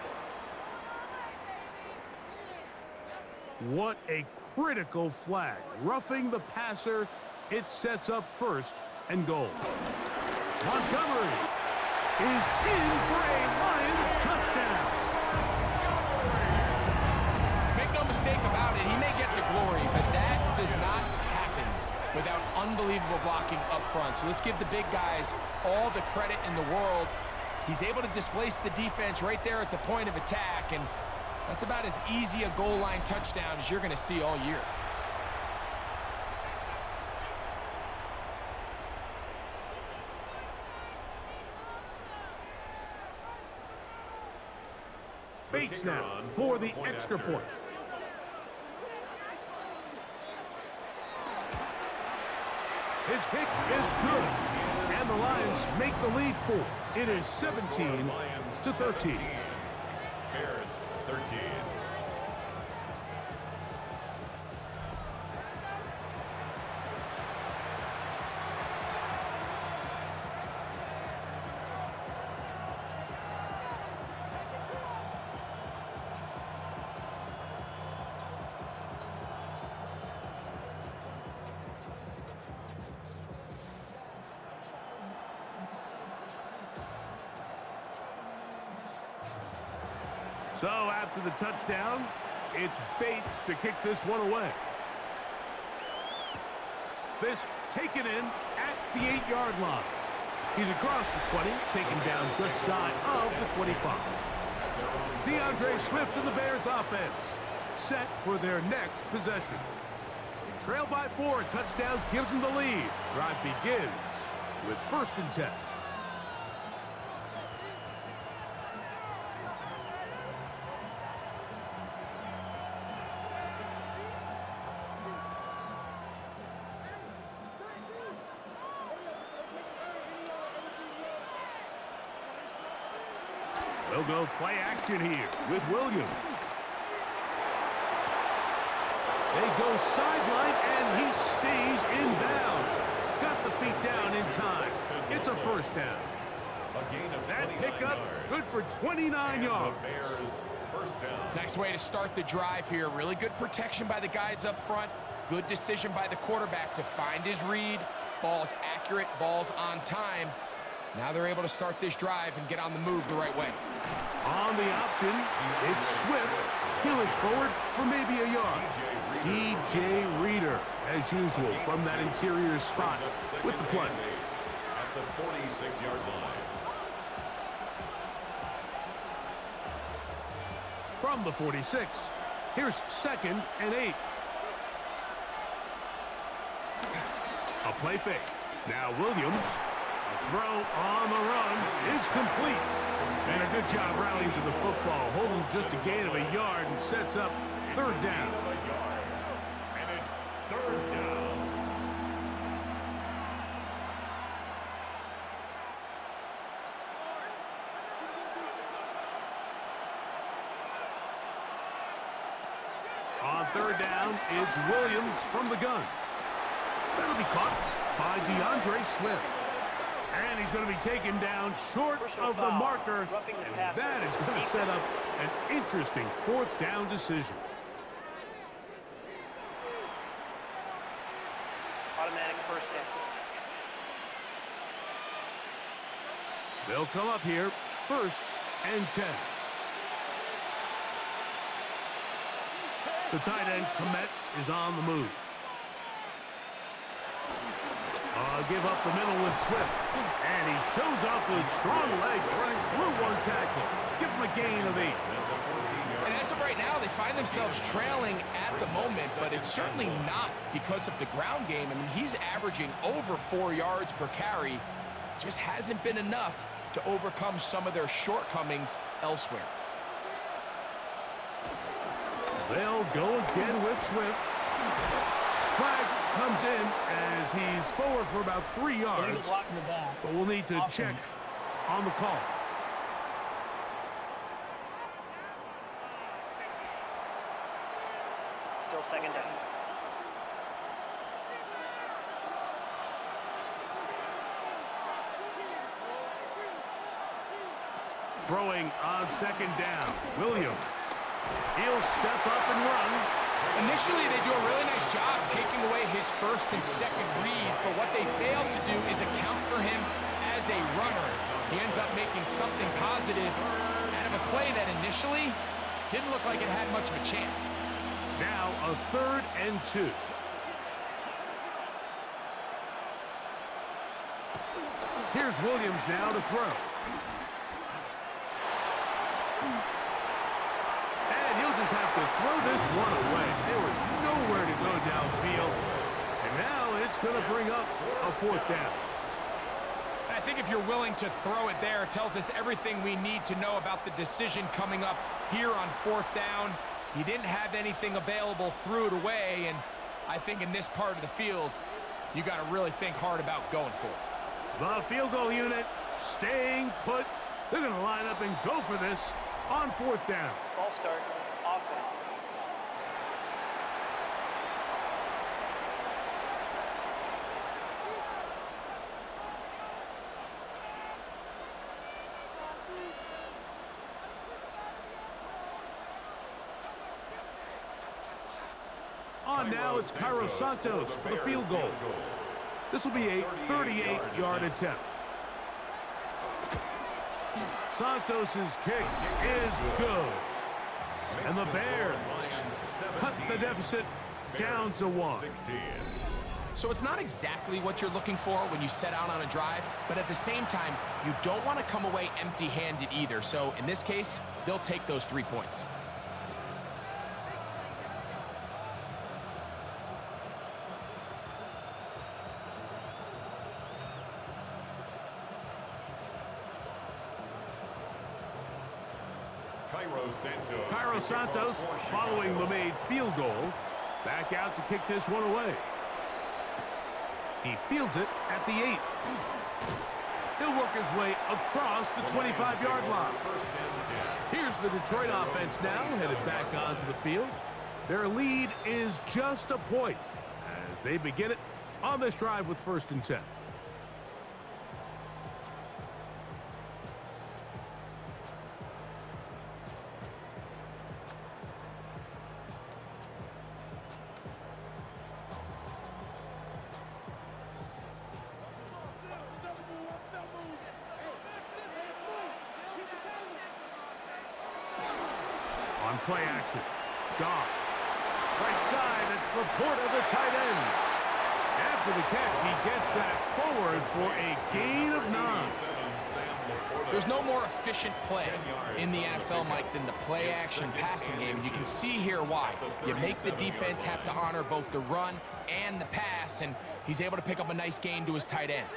What a critical flag. Roughing the passer, it sets up first and goal. Montgomery is in for a Lions touchdown. Make no mistake about it, he may get the glory, but that does not happen without unbelievable blocking up front. So let's give the big guys all the credit in the world. He's able to displace the defense right there at the point of attack, and that's about as easy a goal line touchdown as you're going to see all year. Bates now for the extra point. His kick is good, and the Lions make the lead 4. It is 17-13. Bears 13. So after the touchdown, it's Bates to kick this one away. This taken in at the 8-yard line. He's across the 20, taken down just shy of the 25. DeAndre Swift and the Bears offense set for their next possession. They trail by 4, a touchdown gives them the lead. Drive begins with 1st and 10. They'll go play action here with Williams. They go sideline, and he stays in bounds. Got the feet down in time. It's a first down. A gain of That 29 pickup, yards. good for 29 And yards. the Bears first down. Nice way to start the drive here. Really good protection by the guys up front. Good decision by the quarterback to find his read. Ball's accurate, ball's on time. Now they're able to start this drive and get on the move the right way. On the option, it's Swift. He'll inch forward for maybe a yard. DJ Reader, as usual, from that interior spot with the play. At the 46-yard line. From the 46, here's 2nd and 8. A play fake. Now Williams. A throw on the run is complete. And a good job rallying to the football. Holding just a gain of a yard and sets up 3rd down. And it's 3rd down. On 3rd down, it's Williams from the gun. That'll be caught by DeAndre Swift. And he's going to be taken down short of the marker. And that is going to set up an interesting 4th down decision. Automatic first down. They'll come up here, 1st and 10. The tight end, Komet, is on the move. Give up the middle with Swift. And he shows off those strong legs running through one tackle. Give him a gain of 8. And as of right now, they find themselves trailing at the moment, but it's certainly not because of the ground game. I mean, he's averaging over 4 yards per carry. Just hasn't been enough to overcome some of their shortcomings elsewhere. They'll go again with Swift. Flag comes in as he's forward for about 3 yards. Illegal block in the back. But we'll need to check on the call. Still 2nd down. Throwing on 2nd down. Williams. He'll step up and run. Initially, they do a really nice job taking away his 1st and 2nd read, but what they fail to do is account for him as a runner. He ends up making something positive out of a play that initially didn't look like it had much of a chance. Now a 3rd and 2. Here's Williams now to throw. And he'll just have to throw this one away. There was nowhere to go downfield. And now it's going to bring up a 4th down. I think if you're willing to throw it there, it tells us everything we need to know about the decision coming up here on 4th down. He didn't have anything available, threw it away, and I think in this part of the field, you got to really think hard about going for it. The field goal unit staying put. They're going to line up and go for this on 4th down. False start. Offense. On now, it's Cairo Santos for the field goal. This will be a 38-yard attempt. Santos's kick is good. And the Bears cut the deficit down to 1. So it's not exactly what you're looking for when you set out on a drive, but at the same time, you don't want to come away empty-handed either. So in this case, they'll take those 3 points. Cairo Santos, following the made field goal, back out to kick this one away. He fields it at the 8. He'll work his way across the 25-yard line. Here's the Detroit offense now, headed back onto the field. Their lead is just a point as they begin it on this drive with 1st and 10. on play action. Goff. Right side, it's Laporta, the tight end. After the catch, he gets that forward for a gain of 9. There's no more efficient play in the NFL, Mike, than the play-action passing game. And you can see here why. You make the defense have to honor both the run and the pass, and he's able to pick up a nice gain to his tight end.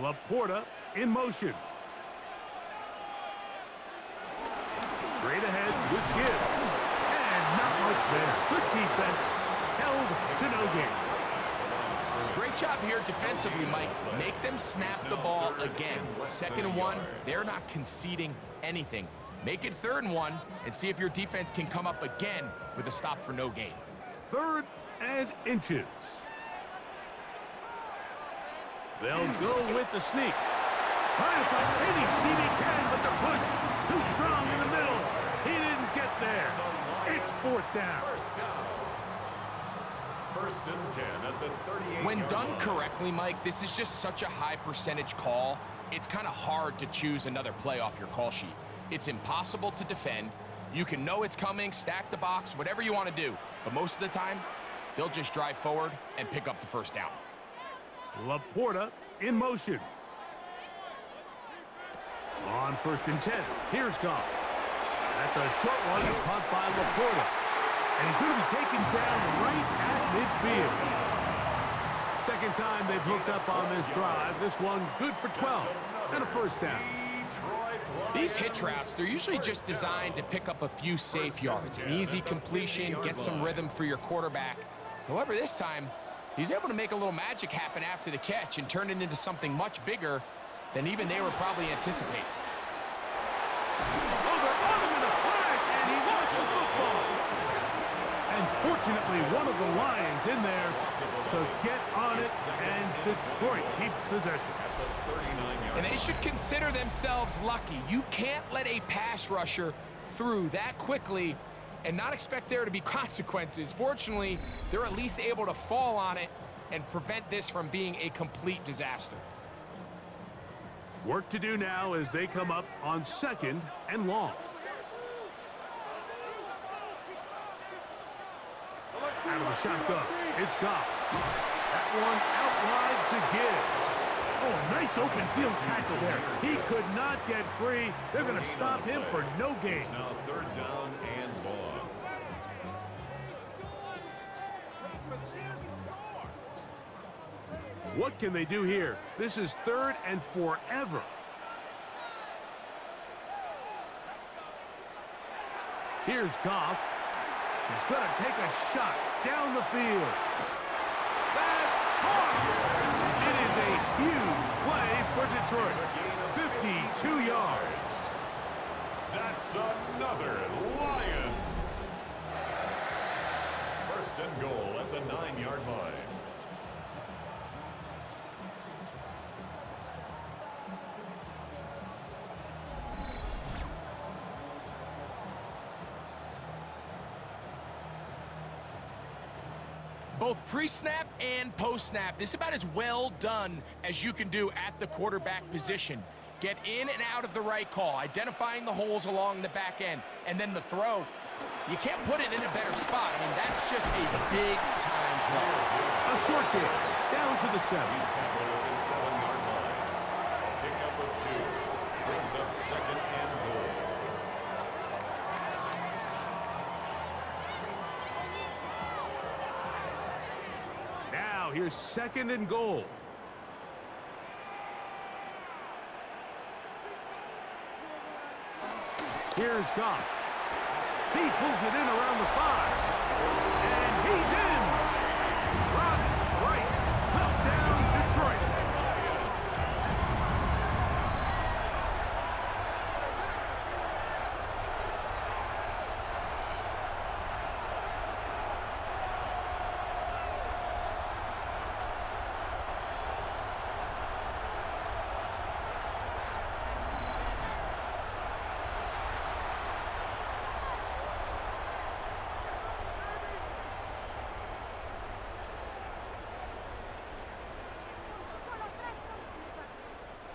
Laporta in motion. Straight ahead with Gibbs. And not much there. Good defense. Held to no gain. Great job here defensively, Mike. Make them snap the ball again. 2nd and 1, they're not conceding anything. Make it 3rd and 1 and see if your defense can come up again with a stop for no gain. 3rd and inches. They'll go with the sneak. Trying to find any seam he can, but the push too strong in the middle. He didn't get there. It's 4th down. 1st and 10 at the 38. When done correctly, Mike, this is just such a high percentage call. It's kind of hard to choose another play off your call sheet. It's impossible to defend. You can know it's coming, stack the box, whatever you want to do. But most of the time, they'll just drive forward and pick up the 1st down. Laporta in motion. On 1st and 10, here's Goff. That's a short one caught by Laporta. And he's going to be taken down right at midfield. 2nd time they've hooked up on this drive. This one good for 12 and a 1st down. These hitch routes, they're usually just designed to pick up a few safe yards. An easy completion, get some rhythm for your quarterback. However, this time, he's able to make a little magic happen after the catch and turn it into something much bigger than even they were probably anticipating. Fortunately, one of the Lions in there to get on it, and Detroit keeps possession. And they should consider themselves lucky. You can't let a pass rusher through that quickly and not expect there to be consequences. Fortunately, they're at least able to fall on it and prevent this from being a complete disaster. Work to do now as they come up on 2nd and long. Out of the shotgun, it's Goff. That one out wide to Gibbs. Oh, nice open field tackle there. He could not get free. They're going to stop him for no gain. It's now 3rd down and long. What can they do here? This is 3rd and forever. Here's Goff. He's going to take a shot down the field. That's caught. It is a huge play for Detroit. 52 yards. That's another Lions. 1st and goal at the 9-yard line. Both pre-snap and post-snap, this is about as well done as you can do at the quarterback position. Get in and out of the right call, identifying the holes along the back end, and then the throw. You can't put it in a better spot. I mean, that's just a big-time play. A short game, down to the 7. He's tackled at the 7-yard line. Pickup of 2. Brings up 2nd and goal. Now here's 2nd and goal. Here's Goff. He pulls it in around the 5. And he's in. Run right. Touchdown, Detroit.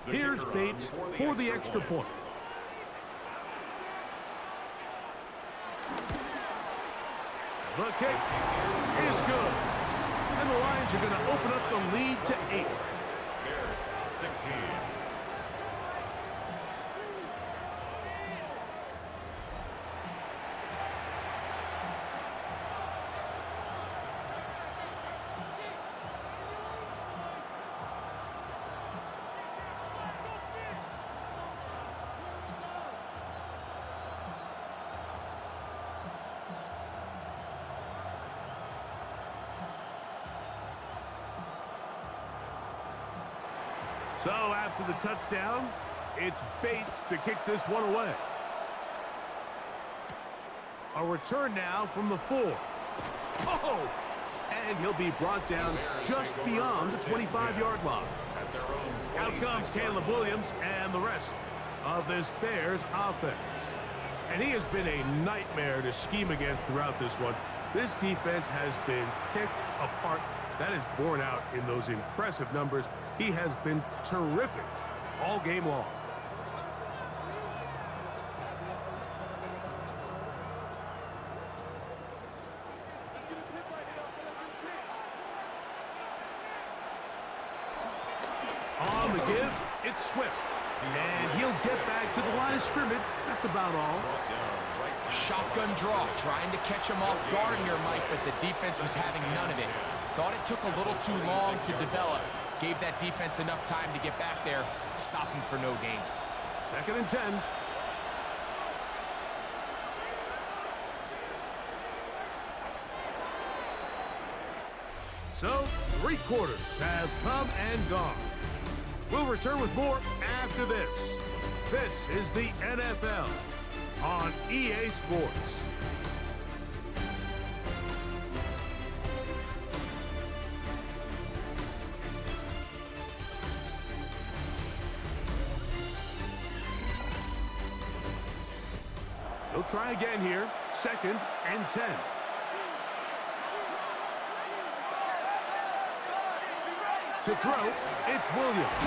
Here's Bates for the extra point. The kick is good. And the Lions are going to open up the lead to 8. Bears 16. So after the touchdown, it's Bates to kick this one away. A return now from the 4. Oh! And he'll be brought down just beyond the 25-yard line. Out comes Caleb Williams and the rest of this Bears offense. And he has been a nightmare to scheme against throughout this one. This defense has been picked apart. That is borne out in those impressive numbers. He has been terrific all game long. On the give, it's Swift. And he'll get back to the line of scrimmage. That's about all. Shotgun draw, trying to catch him off guard here, Mike, but the defense was having none of it. Thought it took a little too long to develop. Gave that defense enough time to get back there, stopping for no gain. 2nd and 10. So, 3 quarters have come and gone. We'll return with more after this. This is the NFL on EA Sports. He'll try again here. 2nd and 10. To throw, it's Williams.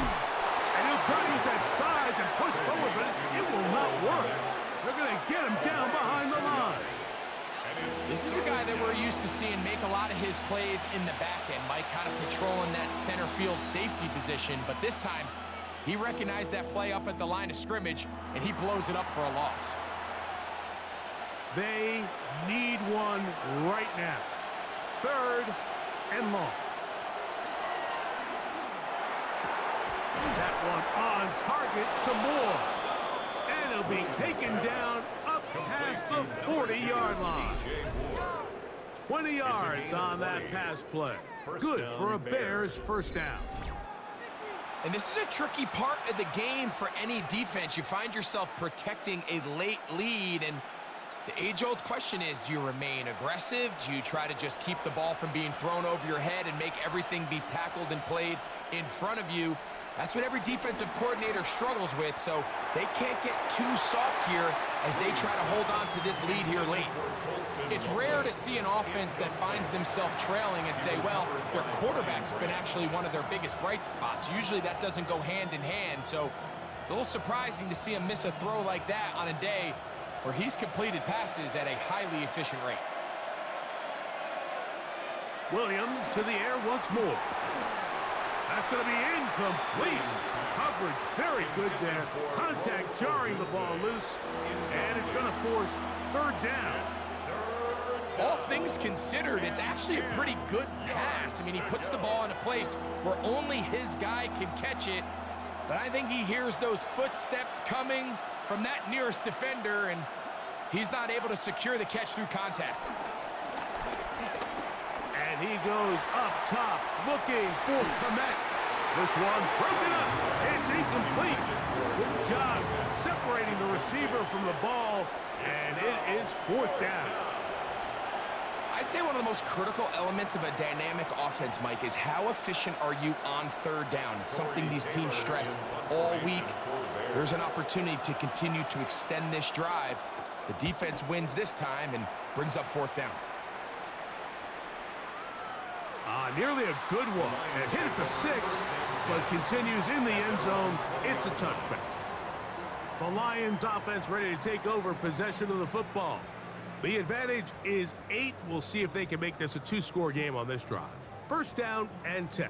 And he'll try to use that size and push forward, but it will not work. They're going to get him down behind the line. This is a guy that we're used to seeing make a lot of his plays in the back end. Mike kind of patrolling that center field safety position, but this time he recognized that play up at the line of scrimmage, and he blows it up for a loss. They need one right now. 3rd and long. That one on target to Moore. And he'll be taken down up past the 40-yard line. 20 yards on that pass play. Good for a Bears first down. And this is a tricky part of the game for any defense. You find yourself protecting a late lead, and the age-old question is, do you remain aggressive? Do you try to just keep the ball from being thrown over your head and make everything be tackled and played in front of you? That's what every defensive coordinator struggles with, so they can't get too soft here as they try to hold on to this lead here late. It's rare to see an offense that finds themselves trailing and say, well, their quarterback's been actually one of their biggest bright spots. Usually that doesn't go hand in hand, so it's a little surprising to see him miss a throw like that on a day where he's completed passes at a highly efficient rate. Williams to the air once more. That's going to be incomplete. Coverage very good there. Contact jarring the ball loose. And it's going to force 3rd down. All things considered, it's actually a pretty good pass. I mean, he puts the ball in a place where only his guy can catch it. But I think he hears those footsteps coming from that nearest defender, and he's not able to secure the catch through contact. And he goes up top, looking for Komet. This one broken up. It's incomplete. Good job separating the receiver from the ball, and it is 4th down. I'd say one of the most critical elements of a dynamic offense, Mike, is how efficient are you on 3rd down. It's something these teams stress all week. There's an opportunity to continue to extend this drive. The defense wins this time and brings up 4th down. Nearly a good one. And hit at the 6, but continues in the end zone. It's a touchback. The Lions offense ready to take over possession of the football. The advantage is 8. We'll see if they can make this a 2-score game on this drive. First down and 10.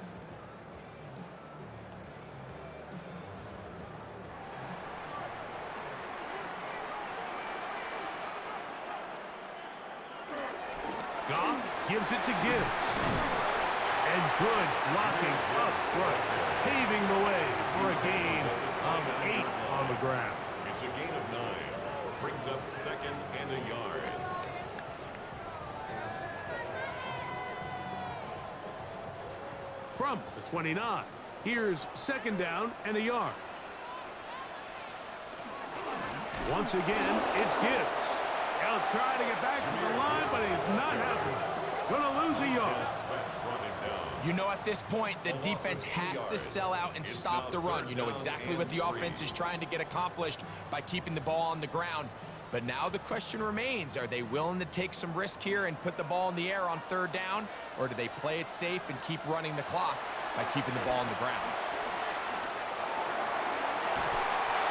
Goff gives it to Gibbs. And good blocking up front, paving the way for a gain of 8 on the ground. It's a gain of 9. Brings up second and a yard. From the 29, here's second down and a yard. Once again, it's Gibbs. He'll try to get back to the line, but he's not happy. Gonna lose a yard. You know, at this point, the defense has to sell out and stop the run. You know exactly what the offense is trying to get accomplished by keeping the ball on the ground. But now the question remains, are they willing to take some risk here and put the ball in the air on third down? Or do they play it safe and keep running the clock by keeping the ball on the ground?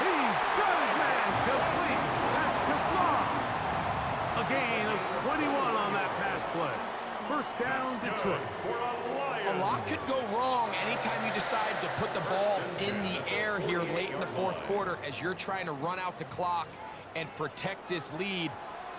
He's got his man complete. That's to Slaw. A gain of 21 on that pass play. First down, Detroit. A lot could go wrong anytime you decide to put the ball in the air here late in the fourth quarter as you're trying to run out the clock and protect this lead.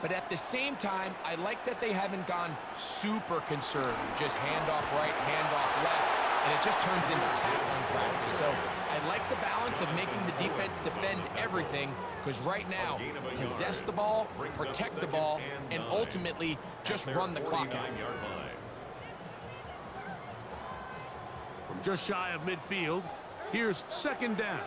But at the same time, I like that they haven't gone super conservative. Just handoff right, handoff left, and it just turns into tackling practice. So I like the balance of making the defense defend everything, because right now, possess the ball, protect the ball, and ultimately just run the clock out. From just shy of midfield, here's second down.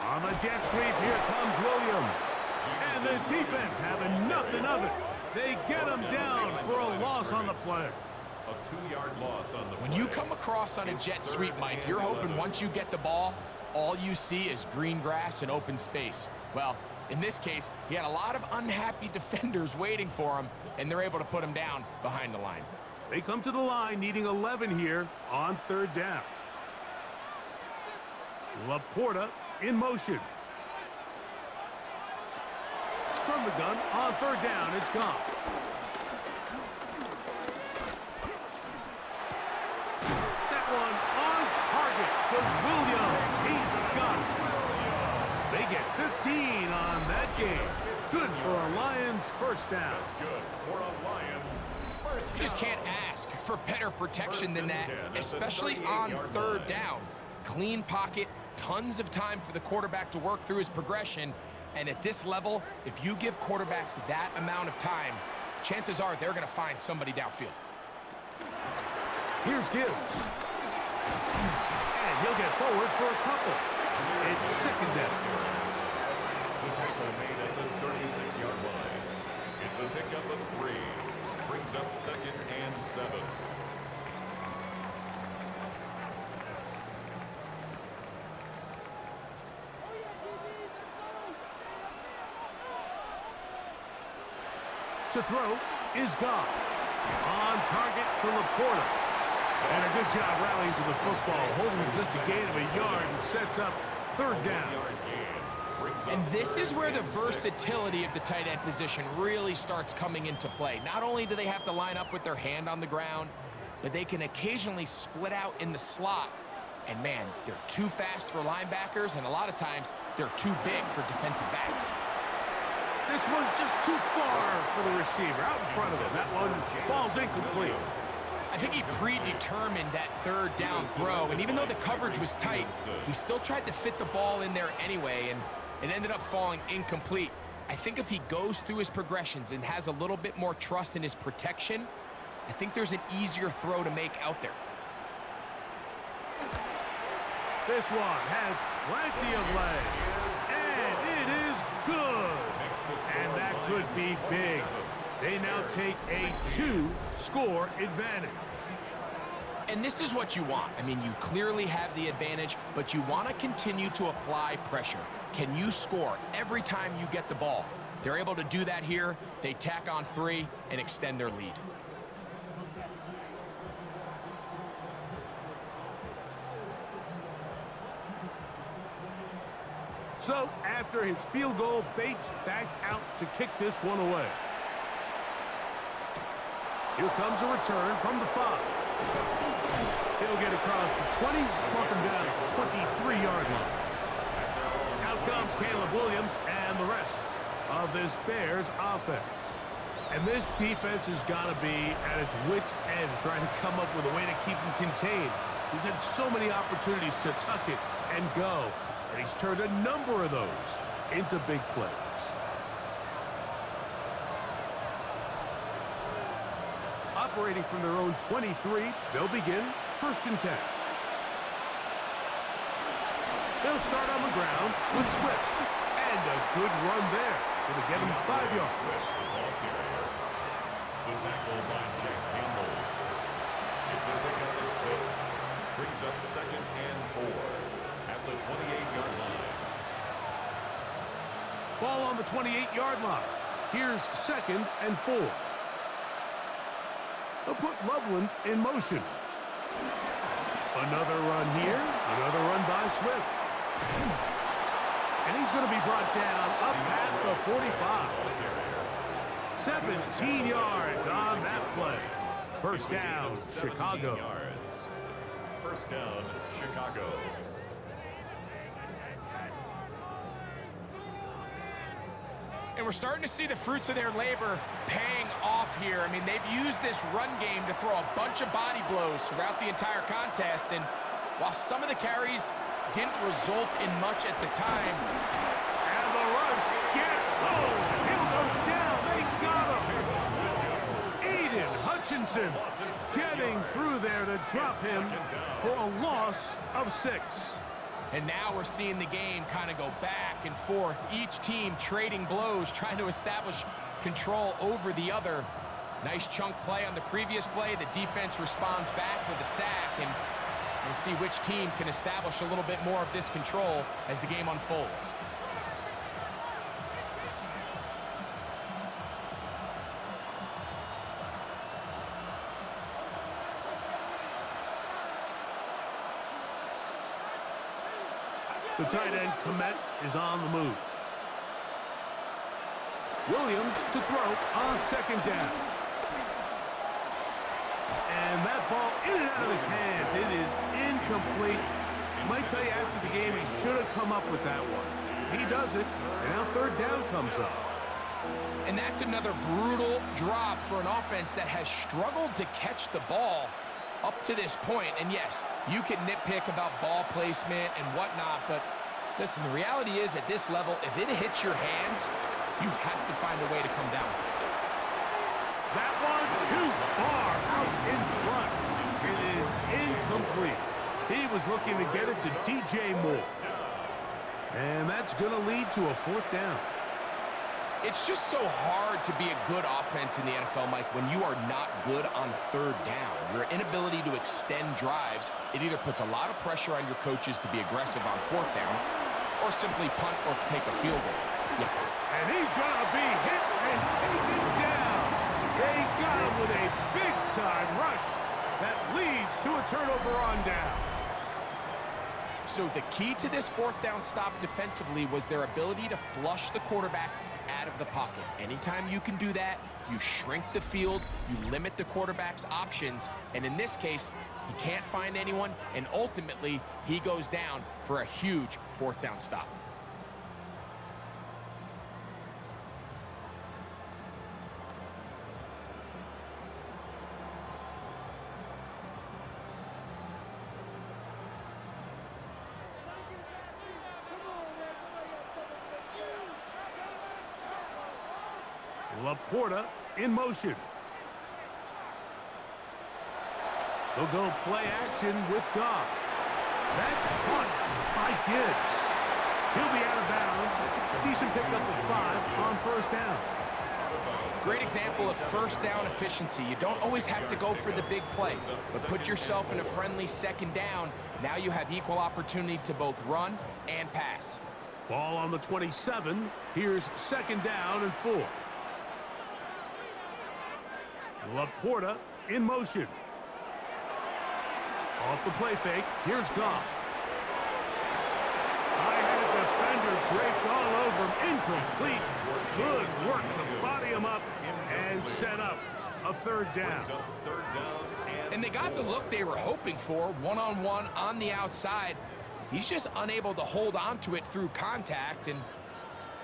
On the jet sweep, here comes Williams. And this defense having nothing of it. They get him down for a loss on the play. A 2-yard loss on the play. When you come across on a jet sweep, Mike, you're hoping once you get the ball, all you see is green grass and open space. Well, in this case, he had a lot of unhappy defenders waiting for him, and they're able to put him down behind the line. They come to the line needing 11 here on third down. Laporta in motion. From the gun on third down, it's gone. That one on target for Williams. He's got it. They get 15 on that game. Good for a Lions first down. That's good for a Lions first down. You just can't ask for better protection than that, especially on third down. Clean pocket, tons of time for the quarterback to work through his progression. And at this level, if you give quarterbacks that amount of time, chances are they're going to find somebody downfield. Here's Gibbs. And he'll get forward for a couple. It's second down. The tackle made at the 36-yard line. It's a pickup of 3. Brings up second and 7. To throw is Goff. On target to Laporta. And a good job rallying to the football, holding it just a gain of a yard and sets up third down. And this is where the versatility of the tight end position really starts coming into play. Not only do they have to line up with their hand on the ground, but they can occasionally split out in the slot. And man, they're too fast for linebackers, and a lot of times they're too big for defensive backs. This one just too far for the receiver, out in front of him. That one falls incomplete. I think he predetermined that third down throw, and even though the coverage was tight, he still tried to fit the ball in there anyway, and it ended up falling incomplete. I think if he goes through his progressions and has a little bit more trust in his protection, I think there's an easier throw to make out there. This one has plenty of legs, and it is good. And that could be big. They now take a 2-score advantage. And this is what you want. I mean, you clearly have the advantage, but you want to continue to apply pressure. Can you score every time you get the ball? They're able to do that here. They tack on 3 and extend their lead. So, after his field goal, Bates back out to kick this one away. Here comes a return from the 5. He'll get across the 20, mark him down at the 23-yard line. Out comes Caleb Williams and the rest of this Bears offense. And this defense has got to be at its wits' end, trying to come up with a way to keep him contained. He's had so many opportunities to tuck it and go, and he's turned a number of those into big plays. Operating from their own 23, they'll begin 1st and 10. They'll start on the ground with Swift. And a good run there. It'll get him 5 yards. The tackle by Jack Campbell. It's a pickup at 6. Brings up 2nd and 4 at the 28-yard line. Ball on the 28-yard line. Here's 2nd and 4. They'll put Loveland in motion. Another run here. Another run by Swift. And he's going to be brought down up past the 45. 17 yards on that play. 1st down, Chicago. 1st down, Chicago. And we're starting to see the fruits of their labor paying off here. I mean, they've used this run game to throw a bunch of body blows throughout the entire contest. And while some of the carries didn't result in much at the time. And the rush gets home. He'll go down. They got him. Aiden Hutchinson getting through there to drop him for a loss of 6. And now we're seeing the game kind of go back and forth. Each team trading blows, trying to establish control over the other. Nice chunk play on the previous play. The defense responds back with a sack. And we'll see which team can establish a little bit more of this control as the game unfolds. The tight end, Komet, is on the move. Williams to throw on 2nd down. And that ball in and out of his hands. It is incomplete. I might tell you after the game he should have come up with that one. He doesn't, and now 3rd down comes up. And that's another brutal drop for an offense that has struggled to catch the ball up to this point. And yes, you can nitpick about ball placement and whatnot, but listen, the reality is at this level, if it hits your hands, you have to find a way to come down. That one too far out in front. It is incomplete. He was looking to get it to DJ Moore. And that's going to lead to a 4th down. It's just so hard to be a good offense in the NFL, Mike, when you are not good on 3rd down. Your inability to extend drives, it either puts a lot of pressure on your coaches to be aggressive on 4th down or simply punt or take a field goal. Yeah. And he's going to be hit and taken down. They got him with a big-time rush that leads to a turnover on down. So the key to this 4th down stop defensively was their ability to flush the quarterback out of the pocket. Anytime you can do that, you shrink the field, you limit the quarterback's options, and in this case, he can't find anyone, and ultimately, he goes down for a huge 4th down stop. Laporta in motion. They'll go play action with Goff. That's caught by Gibbs. He'll be out of bounds. Decent pickup of 5 on 1st down. Great example of 1st down efficiency. You don't always have to go for the big play, but put yourself in a friendly 2nd down. Now you have equal opportunity to both run and pass. Ball on the 27. Here's 2nd down and 4. Laporta in motion. Off the play fake, here's Goff. I had a defender draped all over him. Incomplete. Good work to body him up and set up a third down. And they got the look they were hoping for, one-on-one on the outside. He's just unable to hold on to it through contact, and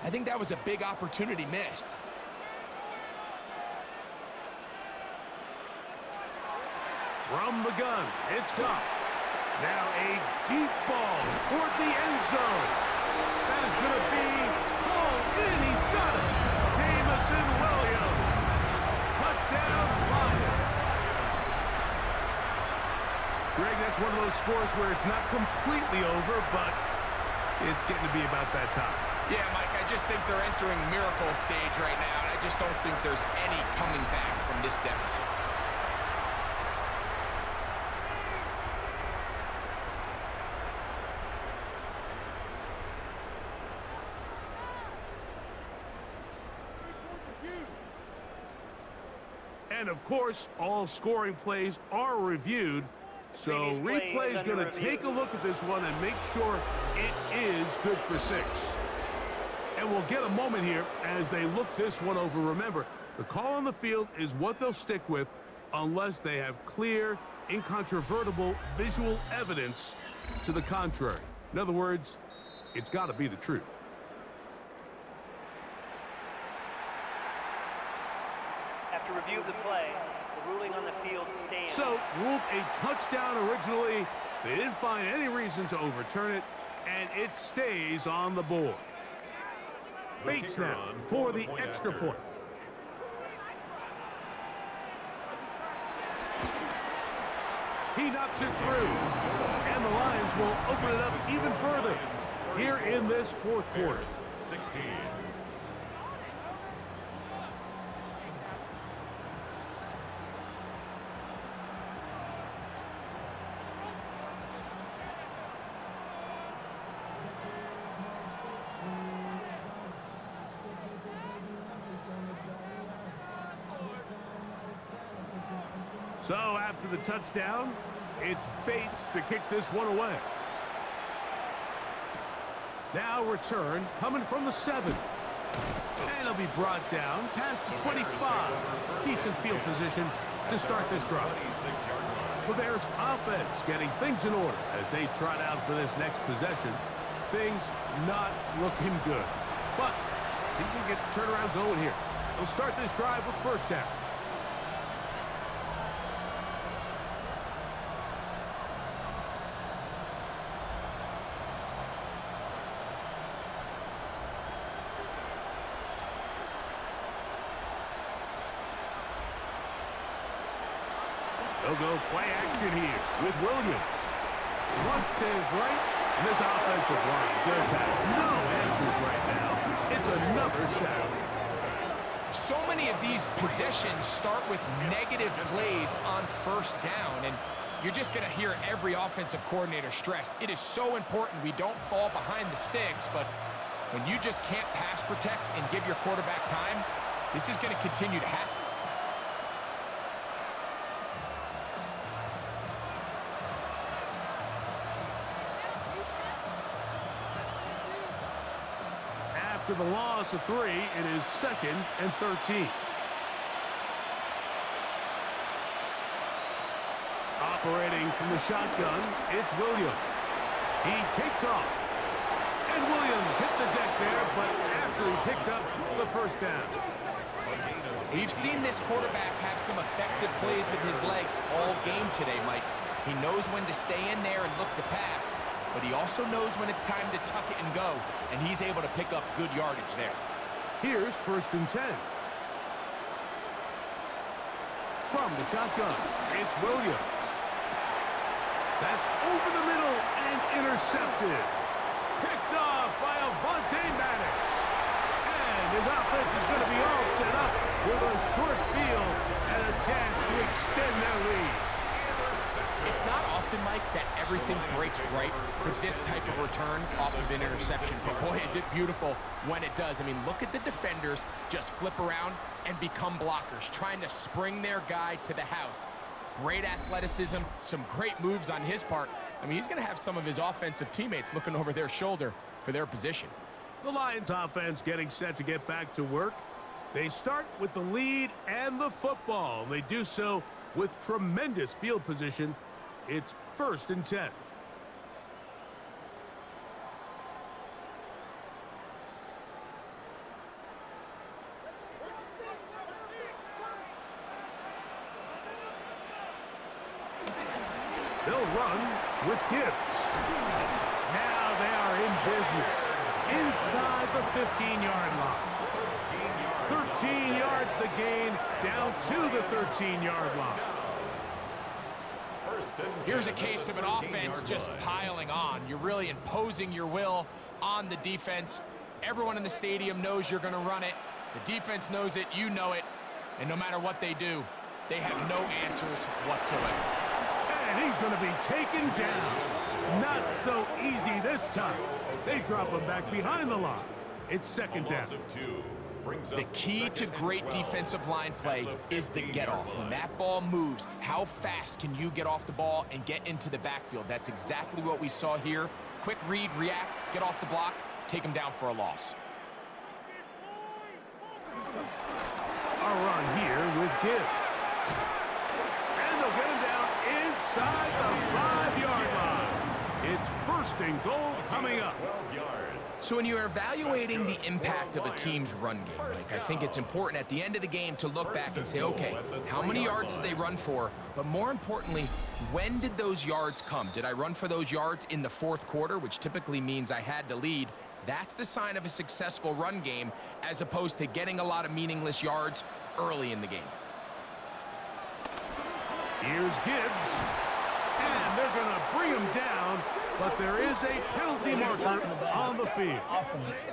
I think that was a big opportunity missed. From the gun, it's Goff. Now a deep ball toward the end zone. That is going to be pulled in. He's got it. Jamison Williams. Touchdown, Lions. Greg, that's one of those scores where it's not completely over, but it's getting to be about that time. Yeah, Mike, I just think they're entering miracle stage right now, and I just don't think there's any coming back from this deficit. And, of course, all scoring plays are reviewed. So replay is going to take a look at this one and make sure it is good for 6. And we'll get a moment here as they look this one over. Remember, the call on the field is what they'll stick with unless they have clear, incontrovertible visual evidence to the contrary. In other words, it's got to be the truth. After review of the play, the ruling on the field stands. So, ruled a touchdown originally. They didn't find any reason to overturn it, and it stays on the board. Bates now for the extra point. He knocks it through, and the Lions will open it up even further here in this fourth quarter. 16. So after the touchdown, it's Bates to kick this one away. Now return coming from the 7. And it'll be brought down past the 25. Decent field position to start this drive. The Bears offense getting things in order as they trot out for this next possession. Things not looking good. But see if we can get the turnaround going here. They'll start this drive with first down. They'll go play action here with Williams. Rush to his right, and this offensive line just has no answers right now. It's another sack. So many of these possessions start with negative plays on first down, and you're just going to hear every offensive coordinator stress. It is so important we don't fall behind the sticks, but when you just can't pass protect and give your quarterback time, this is going to continue to happen. After the loss of 3, it is 2nd and 13. Operating from the shotgun, it's Williams. He takes off. And Williams hit the deck there, but after he picked up the first down. We've seen this quarterback have some effective plays with his legs all game today, Mike. He knows when to stay in there and look to pass, but he also knows when it's time to tuck it and go, and he's able to pick up good yardage there. Here's 1st and 10. From the shotgun, it's Williams. That's over the middle and intercepted. Picked off by Avonte Madden. And his offense is going to be all set up with a short field and a chance to extend their lead. It's not often, Mike, that everything breaks right for this type of return off of an interception. But boy, is it beautiful when it does. I mean, look at the defenders just flip around and become blockers, trying to spring their guy to the house. Great athleticism, some great moves on his part. I mean, he's going to have some of his offensive teammates looking over their shoulder for their position. The Lions offense getting set to get back to work. They start with the lead and the football. They do so with tremendous field position. It's 1st and 10. They'll run with Gibbs. Now they are in business inside the 15-yard line. 13 yards the gain, down to the 13-yard line. Here's a case of an offense just piling on. You're really imposing your will on the defense. Everyone in the stadium knows you're going to run it. The defense knows it, you know it. And no matter what they do, they have no answers whatsoever. And he's going to be taken down. Not so easy this time. They drop him back behind the line. It's 2nd down. The key to great defensive line play is the get-off. When that ball moves, how fast can you get off the ball and get into the backfield? That's exactly what we saw here. Quick read, react, get off the block, take him down for a loss. A run here with Gibbs. And they'll get him down inside the 5-yard line. It's 1st and goal coming up. So when you're evaluating the impact of a team's run game, Mike, I think it's important at the end of the game to look back and say, okay, how many yards did they run for? But more importantly, when did those yards come? Did I run for those yards in the 4th quarter, which typically means I had to lead? That's the sign of a successful run game, as opposed to getting a lot of meaningless yards early in the game. Here's Gibbs. And they're going to bring him down, but there is a penalty marker on the field. Offense.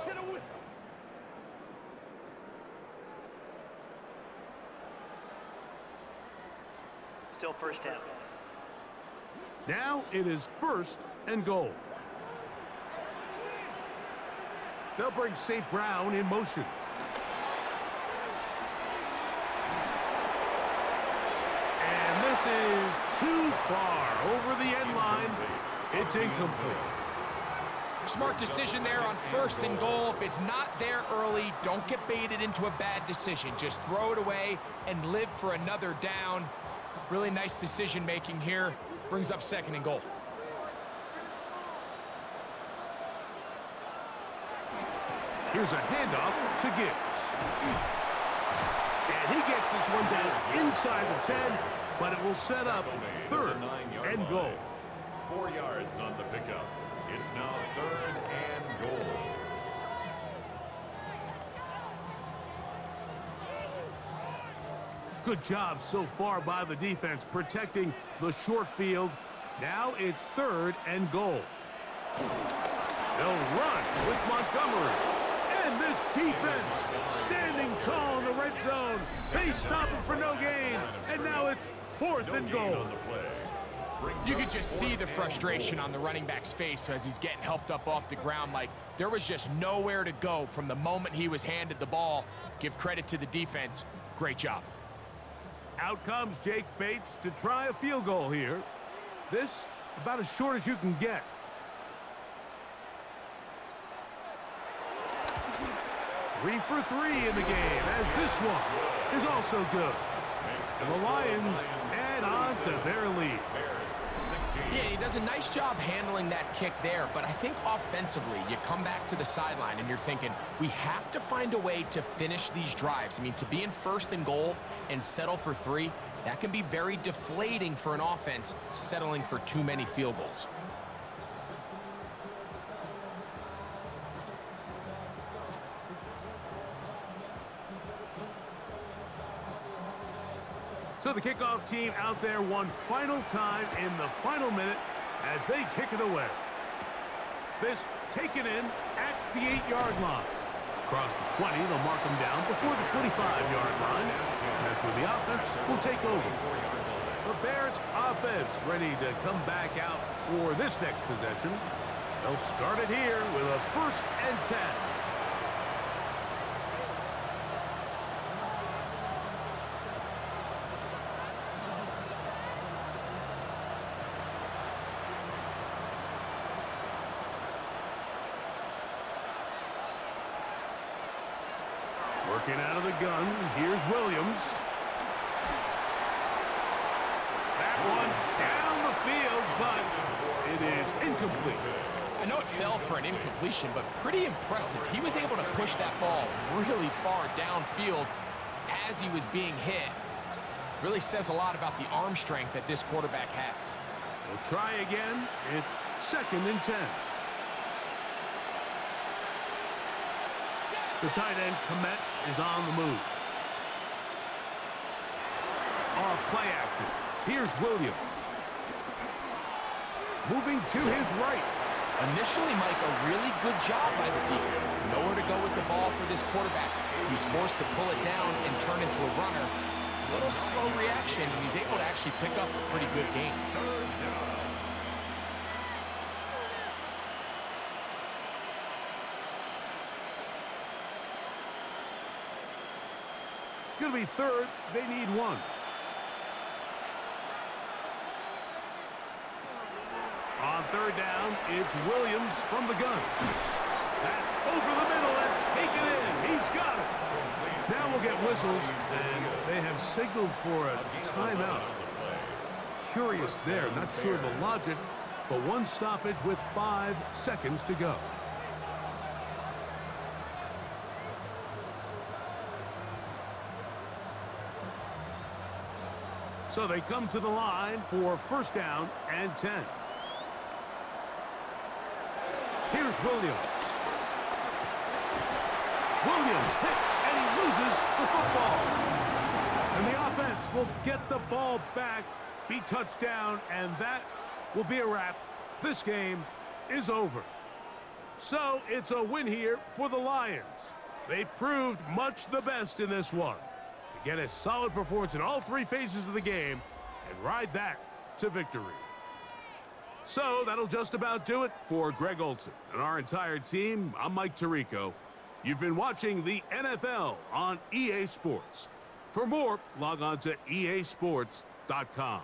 Still 1st down. Now it is 1st and goal. They'll bring St. Brown in motion. And this is too far over the end line. It's incomplete. Smart decision there on 1st and goal. If it's not there early, don't get baited into a bad decision. Just throw it away and live for another down. Really nice decision making here. Brings up 2nd and goal. Here's a handoff to Gibbs. And he gets this one down inside the 10, but it will set up 3rd and goal. 4 yards on the pickup. It's now 3rd and goal. Good job so far by the defense protecting the short field. Now it's 3rd and goal. They'll run with Montgomery. And this defense standing tall in the red zone. They stop him for no gain. And now it's 4th and goal. You could just see the frustration on the running back's face as he's getting helped up off the ground. Like, there was just nowhere to go from the moment he was handed the ball. Give credit to the defense. Great job. Out comes Jake Bates to try a field goal here. This about as short as you can get. Three for 3 in the game, as this one is also good. And the Lions add on to their lead. Yeah, he does a nice job handling that kick there, but I think offensively, you come back to the sideline and you're thinking, we have to find a way to finish these drives. I mean, to be in 1st and goal and settle for 3, that can be very deflating for an offense settling for too many field goals. So the kickoff team out there one final time in the final minute as they kick it away. This taken in at the 8-yard line. Across the 20, they'll mark them down before the 25-yard line. And that's where the offense will take over. The Bears offense ready to come back out for this next possession. They'll start it here with a 1st and 10. Working out of the gun. Here's Williams. That one down the field, but it is incomplete. I know it fell for an incompletion, but pretty impressive. He was able to push that ball really far downfield as he was being hit. Really says a lot about the arm strength that this quarterback has. We'll try again. It's 2nd and 10. The tight end, Komet, is on the move. Off play action. Here's Williams. Moving to his right. Initially, Mike, a really good job by the defense. Nowhere to go with the ball for this quarterback. He's forced to pull it down and turn into a runner. A little slow reaction, and he's able to actually pick up a pretty good game. It's going to be 3rd. They need 1. On 3rd down, it's Williams from the gun. That's over the middle and taken in. He's got it. Now we'll get whistles, and they have signaled for a timeout. Curious there, not sure of the logic, but one stoppage with 5 seconds to go. So they come to the line for 1st down and 10. Here's Williams. Williams hit, and he loses the football. And the offense will get the ball back, be touchdown, and that will be a wrap. This game is over. So it's a win here for the Lions. They proved much the best in this one. To get a solid performance in all 3 phases of the game and ride that to victory. So that'll just about do it for Greg Olsen and our entire team. I'm Mike Tirico. You've been watching the NFL on EA Sports. For more, log on to easports.com.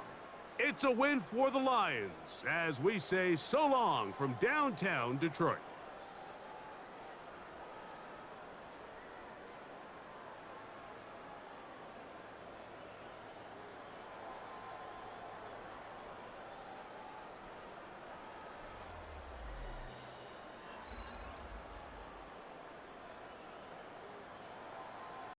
It's a win for the Lions as we say so long from downtown Detroit.